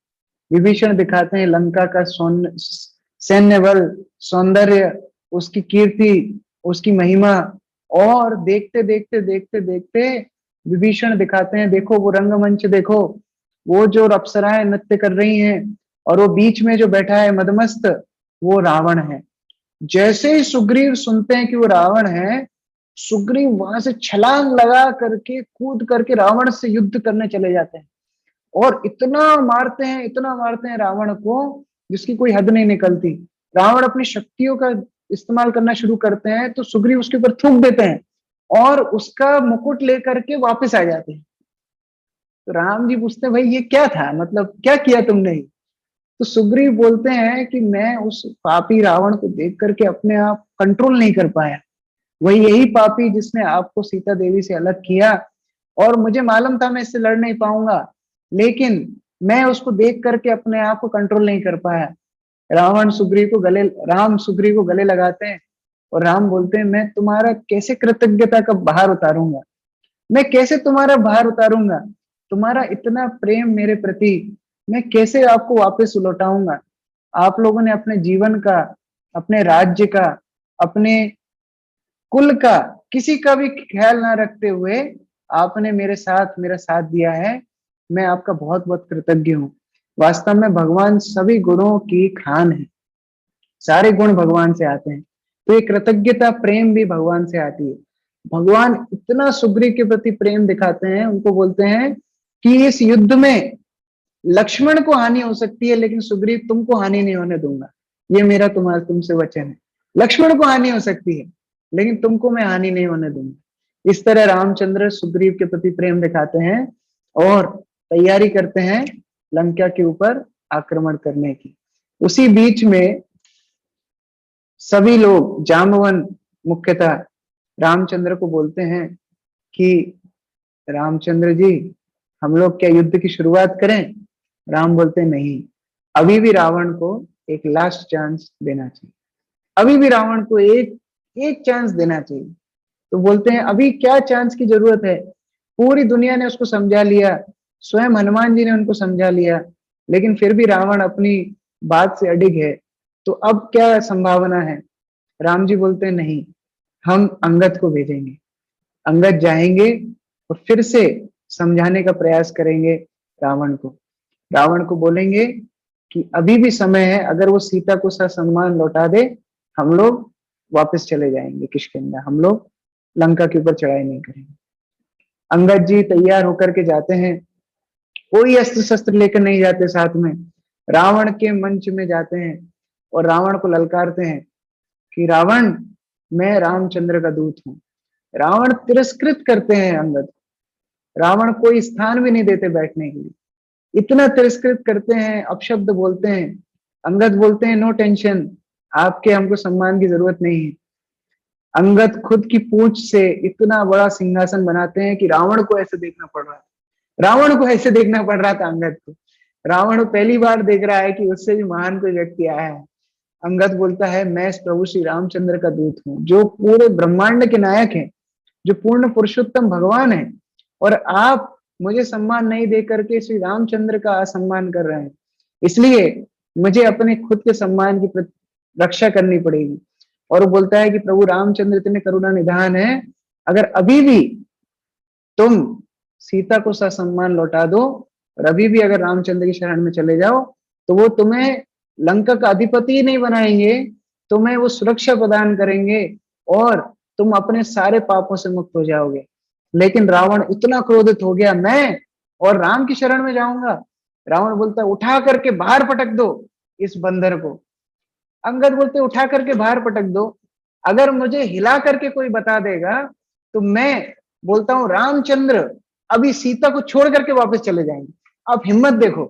विभीषण दिखाते हैं लंका का सैन्य बल, सौंदर्य, उसकी कीर्ति, उसकी महिमा, और देखते देखते देखते देखते विभीषण दिखाते हैं, देखो वो रंगमंच देखो, वो जो अप्सराएं नृत्य कर रही हैं, और वो बीच में जो बैठा है मदमस्त, वो रावण है। जैसे ही सुग्रीव सुनते हैं कि वो रावण है, सुग्रीव वहां से छलांग लगा करके कूद करके रावण से युद्ध करने चले जाते हैं, और इतना मारते हैं रावण को जिसकी कोई हद नहीं निकलती। रावण अपनी शक्तियों का इस्तेमाल करना शुरू करते हैं तो सुग्रीव उसके ऊपर थूक देते हैं और उसका मुकुट लेकर के वापस आ जाते हैं। तो राम जी पूछते हैं, भाई ये क्या था, मतलब क्या किया तुमने। तो सुग्रीव बोलते हैं कि मैं उस पापी रावण को देख करके अपने आप कंट्रोल नहीं कर पाया, वही यही पापी जिसने आपको सीता देवी से अलग किया, और मुझे मालूम था मैं इससे लड़ नहीं पाऊंगा, लेकिन मैं उसको देख करके अपने आप को कंट्रोल नहीं कर पाया। राम सुग्रीव को गले लगाते हैं, और राम बोलते हैं, मैं तुम्हारा कैसे कृतज्ञता का भार उतारूंगा, मैं कैसे तुम्हारा भार उतारूंगा, तुम्हारा इतना प्रेम मेरे प्रति मैं कैसे आपको वापस लौटाऊंगा। आप लोगों ने अपने जीवन का, अपने राज्य का, अपने कुल का, किसी का भी ख्याल ना रखते हुए आपने मेरा साथ दिया है, मैं आपका बहुत बहुत कृतज्ञ हूँ। वास्तव में भगवान सभी गुणों की खान है, सारे गुण भगवान से आते हैं, तो ये कृतज्ञता प्रेम भी भगवान से आती है। भगवान इतना सुग्रीव के प्रति प्रेम दिखाते हैं, उनको बोलते हैं कि इस युद्ध में लक्ष्मण को हानि हो सकती है लेकिन सुग्रीव तुमको हानि नहीं होने दूंगा, ये मेरा तुम्हारा तुमसे वचन है। लक्ष्मण को हानि हो सकती है लेकिन तुमको मैं हानि नहीं होने दूंगा। इस तरह रामचंद्र सुग्रीव के प्रति प्रेम दिखाते हैं और तैयारी करते हैं लंका के ऊपर आक्रमण करने की। उसी बीच में सभी लोग, जामवन मुख्यतः रामचंद्र को बोलते हैं कि रामचंद्र जी, हम लोग क्या युद्ध की शुरुआत करें। राम बोलते हैं, नहीं, अभी भी रावण को एक लास्ट चांस देना चाहिए, अभी भी रावण को एक एक चांस देना चाहिए। तो बोलते हैं, अभी क्या चांस की जरूरत है, पूरी दुनिया ने उसको समझा लिया, स्वयं हनुमान जी ने उनको समझा लिया, लेकिन फिर भी रावण अपनी बात से अडिग है। तो अब क्या संभावना है? राम जी बोलते हैं नहीं, हम अंगद को भेजेंगे, अंगद जाएंगे और फिर से समझाने का प्रयास करेंगे रावण को। रावण को बोलेंगे कि अभी भी समय है, अगर वो सीता को ससम्मान लौटा दे, हम लोग वापस चले जाएंगे किष्किंधा, हम लोग लंका के ऊपर चढ़ाई नहीं करेंगे। अंगद जी तैयार होकर के जाते हैं, कोई अस्त्र शस्त्र लेकर नहीं जाते साथ में, रावण के मंच में जाते हैं और रावण को ललकारते हैं कि रावण, मैं रामचंद्र का दूत हूं। रावण तिरस्कृत करते हैं अंगद, रावण कोई स्थान भी नहीं देते बैठने के लिए, इतना तिरस्कृत करते हैं, अपशब्द बोलते हैं। अंगद बोलते हैं नो टेंशन, आपके हमको सम्मान की जरूरत नहीं है। अंगद खुद की पूंछ से इतना बड़ा सिंहासन बनाते हैं कि रावण को ऐसे देखना पड़ रहा था, रावण को ऐसे देखना पड़ रहा था अंगद को। रावण पहली बार देख रहा है कि उससे भी महान कोई व्यक्ति आया है। अंगद बोलता है मैं प्रभु श्री रामचंद्र का दूत हूँ, जो पूरे ब्रह्मांड के नायक हैं, जो पूर्ण पुरुषोत्तम भगवान है, और आप मुझे सम्मान नहीं दे करके श्री रामचंद्र का असम्मान कर रहे हैं, इसलिए मुझे अपने खुद के सम्मान की रक्षा करनी पड़ेगी। और वो बोलता है कि प्रभु रामचंद्र इतने करुणा निधान है, अगर अभी भी तुम सीता को ससम्मान लौटा दो और अभी भी अगर रामचंद्र की शरण में चले जाओ, तो वो तुम्हें लंका का अधिपति ही नहीं बनाएंगे, तुम्हें वो सुरक्षा प्रदान करेंगे और तुम अपने सारे पापों से मुक्त हो जाओगे। लेकिन रावण इतना क्रोधित हो गया, मैं और राम की शरण में जाऊंगा? रावण बोलता है उठा करके बाहर पटक दो इस बंदर को। अंगद बोलते उठा करके बाहर पटक दो, अगर मुझे हिला करके कोई बता देगा तो मैं बोलता हूं रामचंद्र अभी सीता को छोड़ करके वापस चले जाएंगे। आप हिम्मत देखो,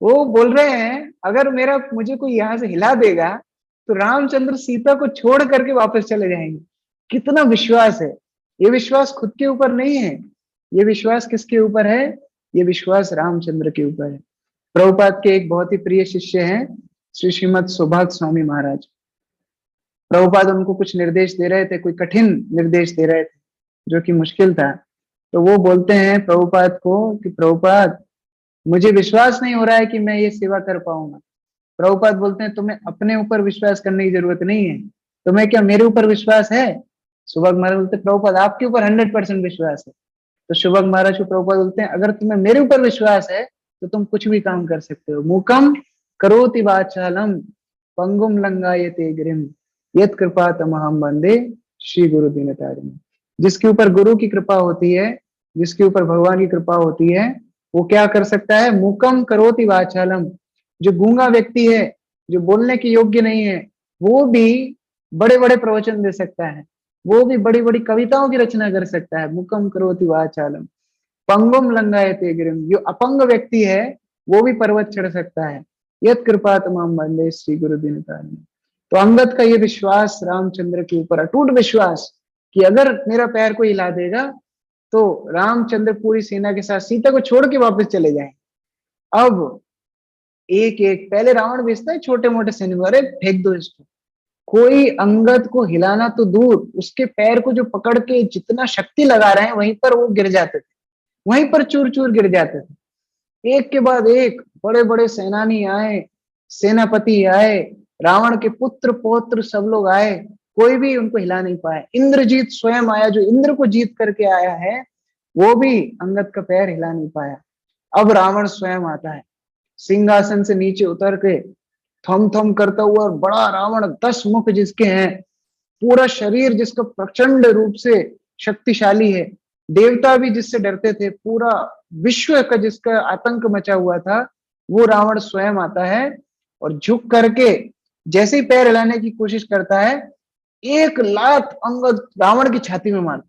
वो बोल रहे हैं अगर मेरा मुझे कोई यहां से हिला देगा तो रामचंद्र सीता को छोड़ करके वापस चले जाएंगे। कितना विश्वास है! ये विश्वास खुद के ऊपर नहीं है, ये विश्वास किसके ऊपर है? ये विश्वास रामचंद्र के ऊपर है। प्रभुपाद के एक बहुत ही प्रिय शिष्य हैं श्री श्रीमद सौभाग्य स्वामी महाराज। प्रभुपाद उनको कुछ निर्देश दे रहे थे, कोई कठिन निर्देश दे रहे थे जो कि मुश्किल था। तो वो बोलते हैं प्रभुपाद को कि प्रभुपाद, मुझे विश्वास नहीं हो रहा है कि मैं ये सेवा कर पाऊंगा। प्रभुपाद बोलते हैं तुम्हें अपने ऊपर विश्वास करने की जरूरत नहीं है, तुम्हें क्या मेरे ऊपर विश्वास है? सुभग महाराज बोलते प्रभुपाद आपके ऊपर 100% विश्वास है। तो सुभग महाराज को प्रभुपाद बोलते हैं अगर तुम्हें मेरे ऊपर विश्वास है तो तुम कुछ भी काम कर सकते हो। मूकम करोति वाचालम पंगुम लंगायते गिरिम यत कृपा तमहम वंदे श्री गुरु दीनतारिणी। जिसके ऊपर गुरु की कृपा होती है, जिसके ऊपर भगवान की कृपा होती है, वो क्या कर सकता है? मूकम करोति वाचालम, जो गूंगा व्यक्ति है, जो बोलने के योग्य नहीं है, वो भी बड़े बड़े प्रवचन दे सकता है, वो भी बड़ी बड़ी कविताओं की रचना कर सकता है। मुकम करोति वाचालम पंगुम लंगायते गिरिम, जो अपंग व्यक्ति है वो भी पर्वत चढ़ सकता है। यत कृपा तमाम वंदे श्री गुरु दीनतारिणी। तो अंगद का ये विश्वास रामचंद्र के ऊपर, अटूट विश्वास कि अगर मेरा पैर को हिला देगा तो रामचंद्र पूरी सेना के साथ सीता को छोड़ के वापस चले जाएंगे। अब एक एक पहले रावण भेजता है छोटे मोटे सैनिक, अरे फेंक दो इसको। कोई अंगद को हिलाना तो दूर, उसके पैर को जो पकड़ के जितना शक्ति लगा रहे हैं वहीं पर वो गिर जाते थे, वहीं पर चूर चूर गिर जाते थे। एक के बाद एक बड़े बड़े सेनानी आए, सेनापति आए, रावण के पुत्र पौत्र सब लोग आए, कोई भी उनको हिला नहीं पाया। इंद्रजीत स्वयं आया, जो इंद्र को जीत करके आया है, वो भी अंगद का पैर हिला नहीं पाया। अब रावण स्वयं आता है, सिंहासन से नीचे उतर के थम थम करता हुआ, और बड़ा रावण, 10 मुख जिसके हैं, पूरा शरीर जिसका प्रचंड रूप से शक्तिशाली है, देवता भी जिससे डरते थे, पूरा विश्व का जिसका आतंक मचा हुआ था, वो रावण स्वयं आता है और झुक करके जैसे ही पैर हिलाने की कोशिश करता है, एक लात अंगद रावण की छाती में मारता,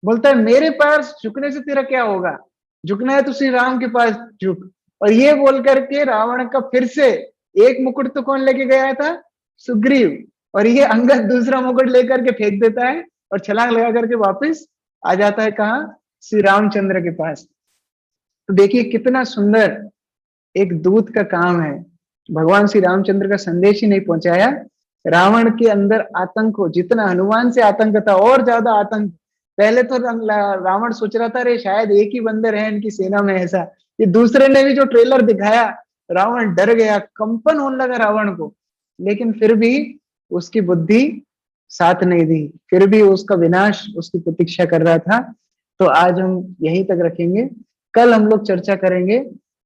बोलता है मेरे पैर झुकने से तेरा क्या होगा, झुकना है तो श्री राम के पास झुक। और ये बोल करके रावण का फिर से एक मुकुट तो कौन लेके गया था? सुग्रीव, और ये अंगद दूसरा मुकुट लेकर के फेंक देता है और छलांग लगा करके वापस आ जाता है कहाँ? श्री रामचंद्र के पास। तो देखिए कितना सुंदर एक दूत का काम है। भगवान श्री रामचंद्र का संदेश ही नहीं पहुंचाया, रावण के अंदर आतंक हो, जितना हनुमान से आतंक था और ज्यादा आतंक पहले तो रावण सोच रहा था अरे शायद एक ही बंदर है इनकी सेना में ऐसा, ये दूसरे ने भी जो ट्रेलर दिखाया, रावण डर गया, कंपन होने लगा रावण को। लेकिन फिर भी उसकी बुद्धि साथ नहीं दी, फिर भी उसका विनाश उसकी प्रतीक्षा कर रहा था। तो आज हम यहीं तक रखेंगे, कल हम लोग चर्चा करेंगे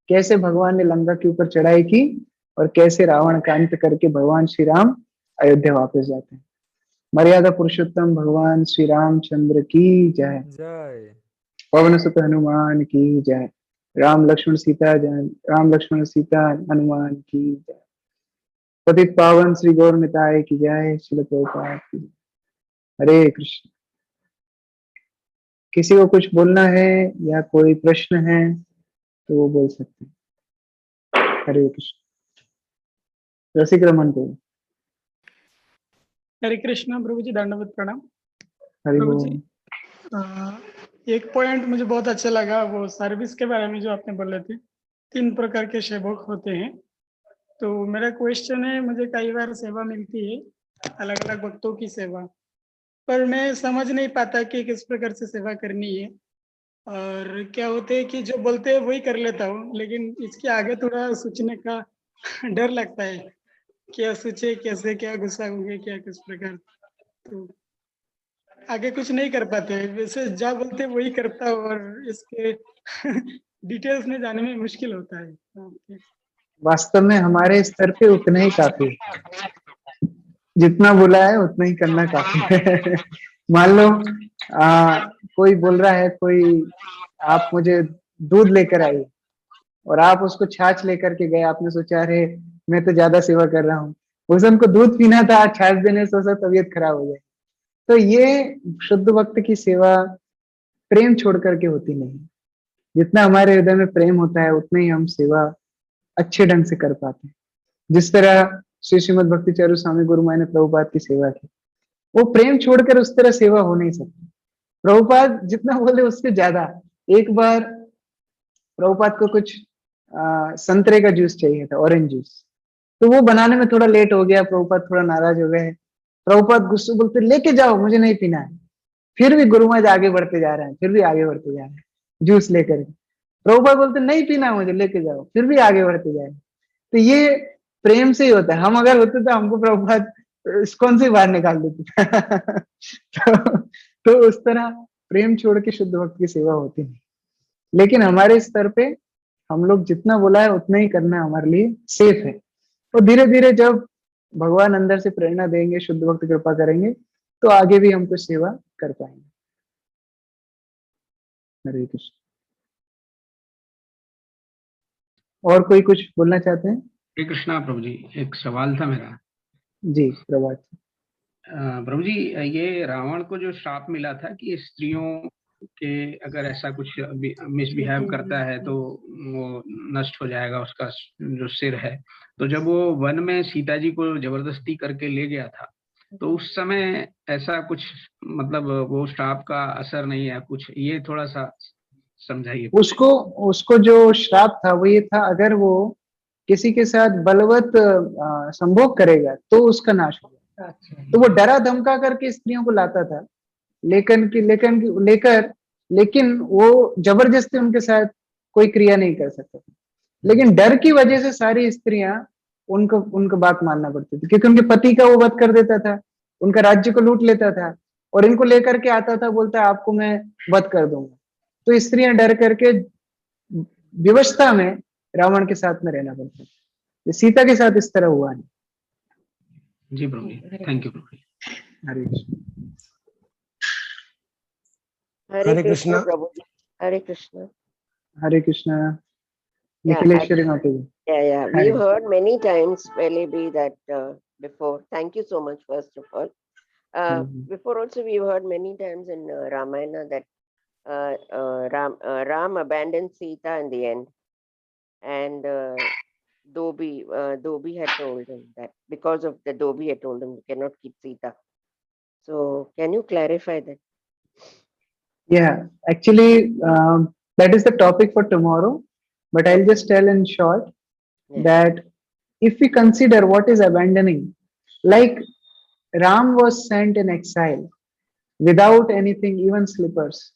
कैसे भगवान ने लंका के ऊपर चढ़ाई की और कैसे रावण का अंत करके भगवान श्री राम अयोध्या वापस जाते हैं। मर्यादा पुरुषोत्तम भगवान श्री रामचंद्र की जय। जय। पवन सुत हनुमान की जय। राम लक्ष्मण सीता जय, राम लक्ष्मण सीता हनुमान की जय। पतित पावन श्री गौर निताय की जय। श्रील प्रभुपाद की जय। हरे कृष्ण। किसी को कुछ बोलना है या कोई प्रश्न है तो वो बोल सकते हैं। हरे कृष्ण। रसिक रमन को। हरे कृष्ण प्रभु जी, दंडवत प्रणाम। हरि प्रभु बोल। जी, एक पॉइंट मुझे बहुत अच्छा लगा, वो सर्विस के बारे में जो आपने बोले थे। 3 प्रकार के सेवक होते हैं। तो मेरा क्वेश्चन है, मुझे कई बार सेवा मिलती है, अलग अलग भक्तों की सेवा, पर मैं समझ नहीं पाता कि किस प्रकार से सेवा करनी है। और क्या होते है कि जो बोलते हैं वही कर लेता हूँ, लेकिन इसके आगे थोड़ा सोचने का डर लगता है, क्या सोचे, कैसे, क्या गुस्सा होंगे, क्या किस प्रकार। तो आगे कुछ नहीं कर पाते, वैसे जा बोलते हैं वही करता हूँ, और इसके डिटेल्स में जाने में मुश्किल होता है। वास्तव में हमारे स्तर पे उतना ही काफी है, जितना बोला है उतना ही करना काफी है। मान लो कोई बोल रहा है, कोई आप मुझे दूध लेकर आई और आप उसको छाछ लेकर के गए, आपने सोचा अरे मैं तो ज्यादा सेवा कर रहा हूँ, उस हमको दूध पीना था, छाछ देने से सोचा तबीयत खराब हो जाए। तो ये शुद्ध भक्त की सेवा प्रेम छोड़ करके होती नहीं। जितना हमारे हृदय में प्रेम होता है उतना ही हम सेवा अच्छे ढंग से कर पाते हैं। जिस तरह श्री श्रीमद भक्ति चारू स्वामी गुरु माई ने प्रभुपाद की सेवा की, वो प्रेम छोड़कर उस तरह सेवा हो नहीं सकती। प्रभुपाद जितना बोले उससे ज्यादा। एक बार प्रभुपाद को कुछ संतरे का जूस चाहिए था, ऑरेंज जूस, तो वो बनाने में थोड़ा लेट हो गया, प्रभुपाद थोड़ा नाराज हो गए। प्रभुपाद गुस्से बोलते लेके जाओ, मुझे नहीं पीना है। फिर भी गुरु महाराज आगे बढ़ते जा रहे हैं, फिर भी आगे बढ़ते जा रहे हैं जूस लेकर के। प्रभुपाद बोलते नहीं पीना मुझे, लेके जाओ, फिर भी आगे बढ़ते जा रहे हैं। तो ये प्रेम से ही होता है। हम अगर होते तो हमको प्रभुपाद इस्कॉन से बाहर निकाल देते। तो उस तरह प्रेम छोड़ के शुद्ध भक्त की सेवा होती नहीं। लेकिन हमारे स्तर पे हम लोग जितना बोला है उतना ही करना हमारे लिए सेफ है। और धीरे धीरे जब भगवान अंदर से प्रेरणा देंगे, शुद्ध भक्त कृपा करेंगे, तो आगे भी हम कुछ सेवा कर पाएंगे। हरे कृष्ण। और कोई कुछ बोलना चाहते हैं? हरे कृष्णा प्रभु जी, एक सवाल था मेरा। जी प्रभात। प्रभु जी, ये रावण को जो श्राप मिला था कि स्त्रियों के अगर ऐसा कुछ मिसबिहेव करता है तो वो नष्ट हो जाएगा उसका जो सिर है, तो जब वो वन में सीता जी को जबरदस्ती करके ले गया था, तो उस समय ऐसा कुछ मतलब वो श्राप का असर नहीं है कुछ, ये थोड़ा सा समझाइए। उसको जो श्राप था वो ये था, अगर वो किसी के साथ बलवत संभोग करेगा तो उसका नाश होगा। तो वो डरा धमका करके स्त्रियों को लाता था, लेकिन वो जबरदस्ती उनके साथ कोई क्रिया नहीं कर सकता था। लेकिन डर की वजह से सारी स्त्रियां उनको बात मानना पड़ती थी, क्योंकि उनके पति का वो वध कर देता था, उनका राज्य को लूट लेता था, और इनको लेकर के आता था, बोलता है आपको मैं वध कर दूंगा। तो स्त्रियां डर करके विवशता में रावण के साथ में रहना पड़ता है। सीता के साथ इस तरह हुआ नहीं। जी प्रभु जी, थैंक यू प्रभु जी। हरे कृष्ण। हरे कृष्ण प्रभु जी। हरे कृष्ण। हरे कृष्ण। Yeah, निखिलेश्वरी माता जी। yeah. We've heard many times, Pelebi, that before. Thank you so much, first of all. Before also, we've heard many times in Ramayana that Ram abandoned Sita in the end, and Dobi had told him that because of the Dobi had told him you cannot keep Sita. So, can you clarify that? Yeah, actually, that is the topic for tomorrow. But I'll just tell in short that if we consider what is abandoning, like Ram was sent in exile, without anything, even slippers.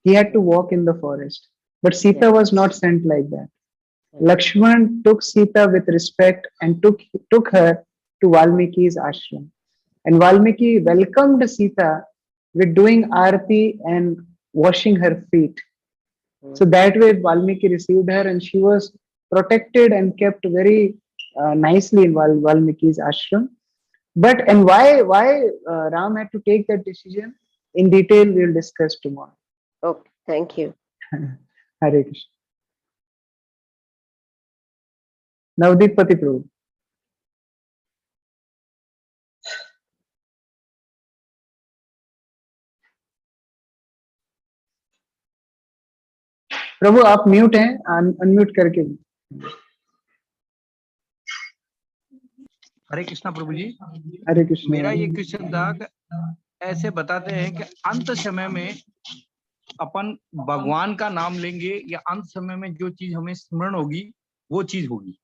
He had to walk in the forest. But Sita Yes. was not sent like that. Yes. Lakshman took Sita with respect and took her to Valmiki's ashram. And Valmiki welcomed Sita with doing arati and washing her feet. So that way Valmiki received her, and she was protected and kept very nicely in Valmiki's ashram. But and why Ram had to take that decision in detail, we'll discuss tomorrow. Okay, thank you. Hare Krishna. Navdeep Pati Prabhu. प्रभु आप mute हैं, unmute करके। हरे कृष्णा प्रभु जी। हरे कृष्ण। मेरा ये question था कि ऐसे बताते हैं कि अंत समय में अपन भगवान का नाम लेंगे या अंत समय में जो चीज हमें स्मरण होगी वो चीज होगी,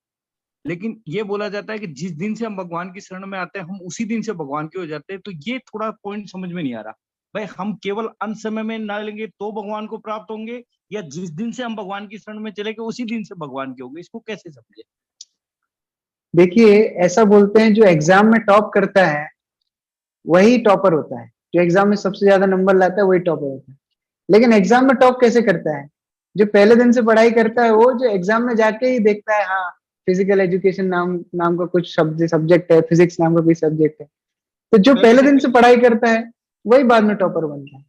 लेकिन ये बोला जाता है कि जिस दिन से हम भगवान की शरण में आते हैं हम उसी दिन से भगवान के हो जाते हैं। तो ये थोड़ा पॉइंट समझ में नहीं आ रहा भाई, हम केवल अंत समय में ना लेंगे तो भगवान को प्राप्त होंगे या जिस दिन से हम भगवान की शरण में चले गए उसी दिन से भगवान के होंगे, इसको कैसे समझे? देखिए ऐसा बोलते हैं जो एग्जाम में टॉप करता है वही टॉपर होता है, जो एग्जाम में सबसे ज्यादा नंबर लाता है वही टॉपर होता है। लेकिन एग्जाम में टॉप कैसे करता है? जो पहले दिन से पढ़ाई करता है, वो जो एग्जाम में जाके ही देखता है हाँ फिजिकल एजुकेशन नाम का कुछ सब्जेक्ट है, फिजिक्स नाम का कोई सब्जेक्ट है, तो जो पहले दिन से पढ़ाई करता है वही बाद में टॉपर बनता है।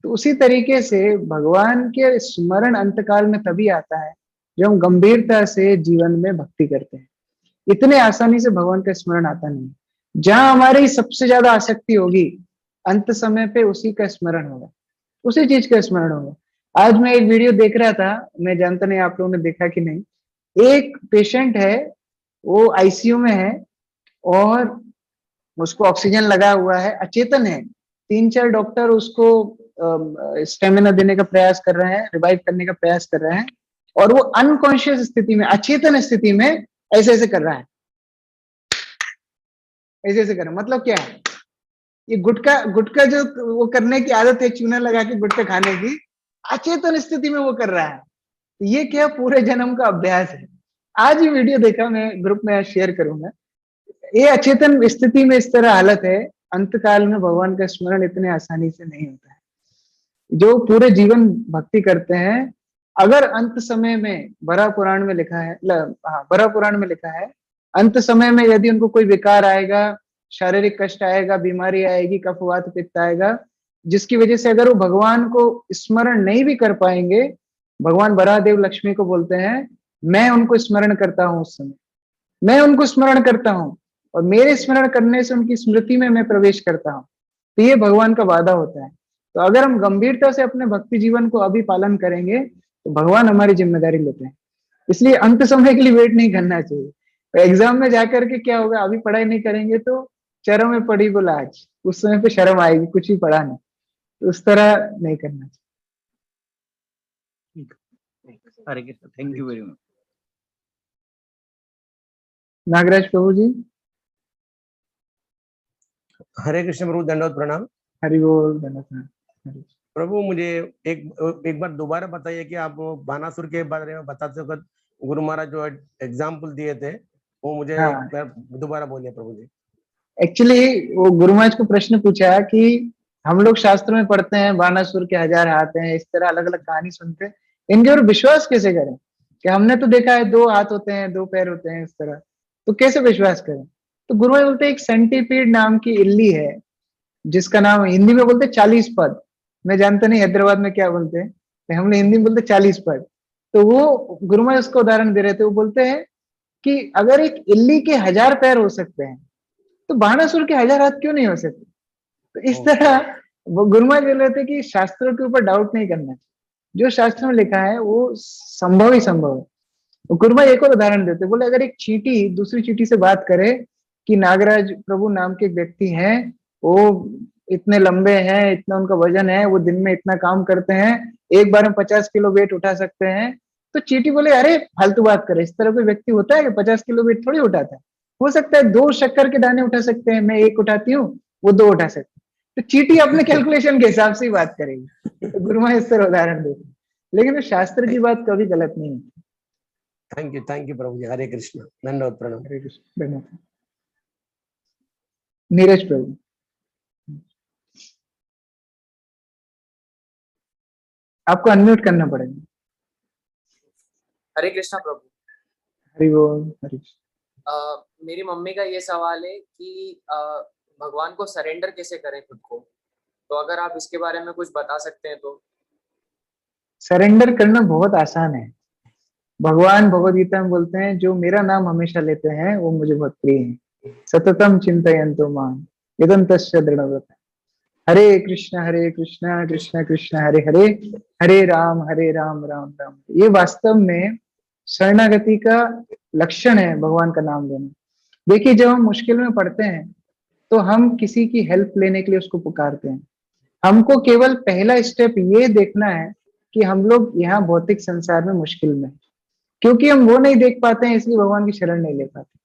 तो उसी तरीके से भगवान के स्मरण अंतकाल में तभी आता है जो हम गंभीरता से जीवन में भक्ति करते हैं। इतने आसानी से भगवान का स्मरण आता नहीं। जहां हमारी सबसे ज्यादा आसक्ति होगी अंत समय पे उसी का स्मरण होगा, उसी चीज का स्मरण होगा। आज मैं एक वीडियो देख रहा था, मैं जानता नहीं आप लोगों ने देखा कि नहीं। एक पेशेंट है, वो आईसीयू में है और उसको ऑक्सीजन लगा हुआ है, अचेतन है। 3-4 डॉक्टर उसको स्टेमिना देने का प्रयास कर रहे हैं, रिवाइव करने का प्रयास कर रहे हैं, और वो अनकॉन्शियस स्थिति में, अचेतन स्थिति में ऐसे ऐसे कर रहा है, ऐसे ऐसे कर रहा है। मतलब क्या है? ये गुटका जो वो करने की आदत है, चूना लगा के गुटका खाने की, अचेतन स्थिति में वो कर रहा है। ये क्या पूरे जन्म का अभ्यास है। आज ही वीडियो देखा, मैं ग्रुप में शेयर करूंगा। ये अचेतन स्थिति में इस तरह हालत है, अंतकाल में भगवान का स्मरण इतने आसानी से नहीं होता है। जो पूरे जीवन भक्ति करते हैं, अगर अंत समय में बड़ा पुराण में लिखा है, बड़ा पुराण में लिखा है, अंत समय में यदि उनको कोई विकार आएगा, शारीरिक कष्ट आएगा, बीमारी आएगी, कफवात पित्त आएगा, जिसकी वजह से अगर वो भगवान को स्मरण नहीं भी कर पाएंगे, भगवान बरादेव लक्ष्मी को बोलते हैं मैं उनको स्मरण करता हूँ, उस समय मैं उनको स्मरण करता हूँ और मेरे स्मरण करने से उनकी स्मृति में मैं प्रवेश करता हूँ। तो ये भगवान का वादा होता है। तो अगर हम गंभीरता से अपने भक्ति जीवन को अभी पालन करेंगे तो भगवान हमारी जिम्मेदारी लेते हैं। इसलिए अंत समय के लिए वेट नहीं करना चाहिए। तो एग्जाम में जाकर के क्या होगा, अभी पढ़ाई नहीं करेंगे तो चरम में पढ़ी बोला आज, उस समय पे शर्म आएगी, कुछ भी पढ़ा नहीं। तो उस तरह नहीं करना चाहिए। Hare Krishna, thank you very much. Nagraj प्रभु जी। हरे कृष्ण प्रभु, दंडवत प्रणाम। हरि बोल। धन्यवाद प्रभु, मुझे एक बार दोबारा बताइए कि आप बानासुर के बारे में बताते वक्त गुरु महाराज जो एग्जाम्पल दिए थे वो मुझे दोबारा बोलिए प्रभु जी। एक्चुअली वो गुरु महाराज को प्रश्न पूछा कि हम लोग शास्त्र में पढ़ते हैं बानासुर के 1000 हाथ हैं, इस तरह अलग अलग कहानी सुनते हैं, इनके ऊपर विश्वास कैसे करें? कि हमने तो देखा है 2 हाथ होते हैं, 2 पैर होते हैं, इस तरह, तो कैसे विश्वास करें? तो गुरु महाराज बोलते एक सेंटीपीड नाम की इल्ली है जिसका नाम हिंदी में बोलते 40 पद। मैं जानता नहीं हैदराबाद में क्या बोलते हैं, हम लोग हिंदी में बोलते 40 पद। तो वो गुरु महाराज उसका उदाहरण दे रहे थे। वो बोलते हैं कि अगर एक इल्ली के 1000 पैर हो सकते हैं तो बानासुर के 1000 हाथ क्यों नहीं हो सकते? तो इस तरह वो गुरु महाराज बोल रहे थे कि शास्त्रों के ऊपर डाउट नहीं करना चाहिए, जो शास्त्र में लिखा है वो संभव ही संभव है। गुरु महाराज एक और उदाहरण देते, बोले अगर एक चींटी दूसरी चींटी से बात करे कि नागराज प्रभु नाम के एक व्यक्ति हैं, वो इतने लंबे हैं, इतना उनका वजन है, वो दिन में इतना काम करते हैं, एक बार में 50 किलो वेट उठा सकते हैं, तो चींटी बोले अरे फालतू बात करे, इस तरह कोई व्यक्ति होता है कि 50 किलो वेट थोड़ी उठाता है? हो सकता है 2 शक्कर के दाने उठा सकते हैं, मैं 1 उठाती हूँ, वो 2 उठा सकते हैं। तो चींटी अपने कैलकुलेशन के हिसाब से ही बात करेगी। तो गुरु महाराज इस तरह उदाहरण देते हैं, लेकिन वो शास्त्र की बात कभी गलत नहीं है। थैंक यू प्रभु जी। हरे कृष्ण, धन्यवाद, प्रणाम। हरे कृष्ण, धन्यवाद। नीरज प्रभु, आपको अनम्यूट करना पड़ेगा। हरे कृष्णा प्रभु। हरि बोल। हरि मेरी मम्मी का ये सवाल है कि भगवान को सरेंडर कैसे करें खुद को, तो अगर आप इसके बारे में कुछ बता सकते हैं तो। सरेंडर करना बहुत आसान है। भगवान भगवद गीता में बोलते हैं, जो मेरा नाम हमेशा लेते हैं वो मुझे बहुत प्रिय है। सततम चिंतयन्तो मां यदन्तस्य दृढ़व्रतः। हरे कृष्ण कृष्ण कृष्ण हरे हरे, हरे राम राम राम। ये वास्तव में शरणागति का लक्षण है, भगवान का नाम लेना। देखिए, जब हम मुश्किल में पड़ते हैं तो हम किसी की हेल्प लेने के लिए उसको पुकारते हैं। हमको केवल पहला स्टेप ये देखना है कि हम लोग यहाँ भौतिक संसार में मुश्किल में, क्योंकि हम वो नहीं देख पाते हैं इसलिए भगवान की शरण नहीं ले पाते।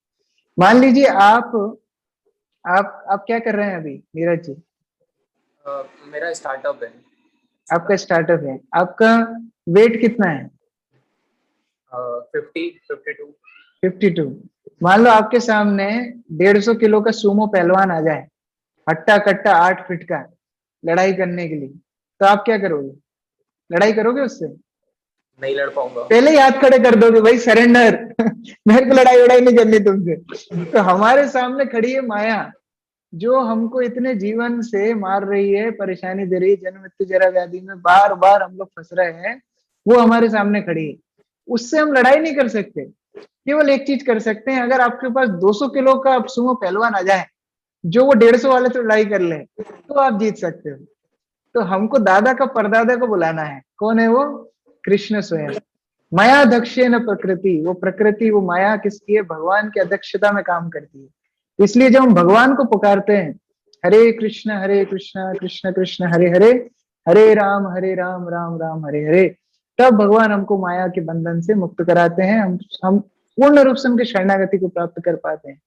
मान लीजिए आप क्या कर रहे हैं अभी नीरज जी? मेरा स्टार्टअप है। आपका स्टार्टअप है, आपका वेट कितना है? 52। मान लो आपके सामने 150 किलो का सूमो पहलवान आ जाए, हट्टा कट्टा 8 फीट का, लड़ाई करने के लिए, तो आप क्या करोगे? लड़ाई करोगे उससे? नहीं लड़ पाऊंगा। पहले ही हाथ खड़े कर दोगे, भाई सरेंडर मेरे को लड़ाई वड़ाई नहीं करनी तुमसे। तो हमारे सामने खड़ी है माया, जो हमको इतने जीवन से मार रही है, परेशानी दे रही है, जन्म मृत्यु जरा व्याधि में बार बार हम लोग फंस रहे हैं, वो हमारे सामने खड़ी है। उससे हम लड़ाई नहीं कर सकते। केवल एक चीज कर सकते हैं, अगर आपके पास 200 किलो का सुमो पहलवान आ जाए जो वो 150 वाले से लड़ाई कर ले, तो आप जीत सकते हो। तो हमको दादा का परदादा को बुलाना है। कौन है वो? कृष्ण स्वयं। माया दक्षेण प्रकृति, वो प्रकृति, वो माया किसकी है? भगवान की अध्यक्षता में काम करती है। इसलिए जब हम भगवान को पुकारते हैं, हरे कृष्ण कृष्ण कृष्ण हरे हरे, हरे राम राम राम हरे हरे, तब भगवान हमको माया के बंधन से मुक्त कराते हैं। हम पूर्ण रूप से उनके शरणागति को प्राप्त कर पाते हैं।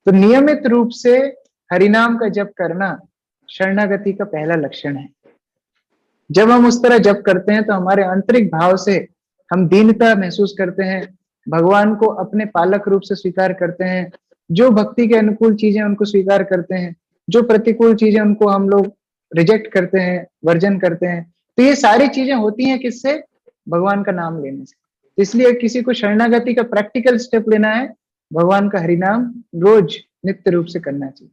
तो नियमित रूप से हरिनाम का जप करना शरणागति का पहला लक्षण है। जब हम उस तरह जप करते हैं तो हमारे आंतरिक भाव से हम दीनता महसूस करते हैं, भगवान को अपने पालक रूप से स्वीकार करते हैं। जो भक्ति के अनुकूल चीजें उनको स्वीकार करते हैं, जो प्रतिकूल चीजें उनको हम लोग रिजेक्ट करते हैं, वर्जन करते हैं। तो ये सारी चीजें होती हैं किससे? भगवान का नाम लेने से। इसलिए किसी को शरणागति का प्रैक्टिकल स्टेप लेना है, भगवान का हरिनाम रोज नित्य रूप से करना चाहिए।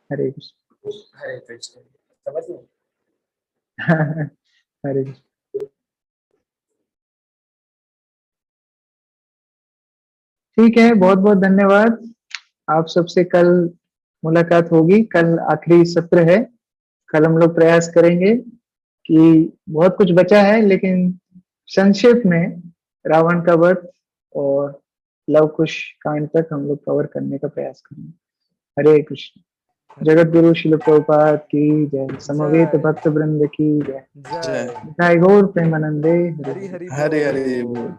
हरे कृष्ण। हरे कृष्ण। समझ लो। हरे कृष्ण। ठीक है, बहुत बहुत धन्यवाद। आप सबसे कल मुलाकात होगी। कल आखिरी सत्र है। कल हम लोग प्रयास करेंगे कि बहुत कुछ बचा है, लेकिन संक्षेप में रावण का वध और लव कुश कांड तक हम लोग कवर करने का प्रयास करेंगे। हरे कृष्ण। जगत गुरु शिल प्रभुपाद की जय। समवेत भक्त वृंद की जय। गौर प्रेमानंदे। हरि हरि बोल।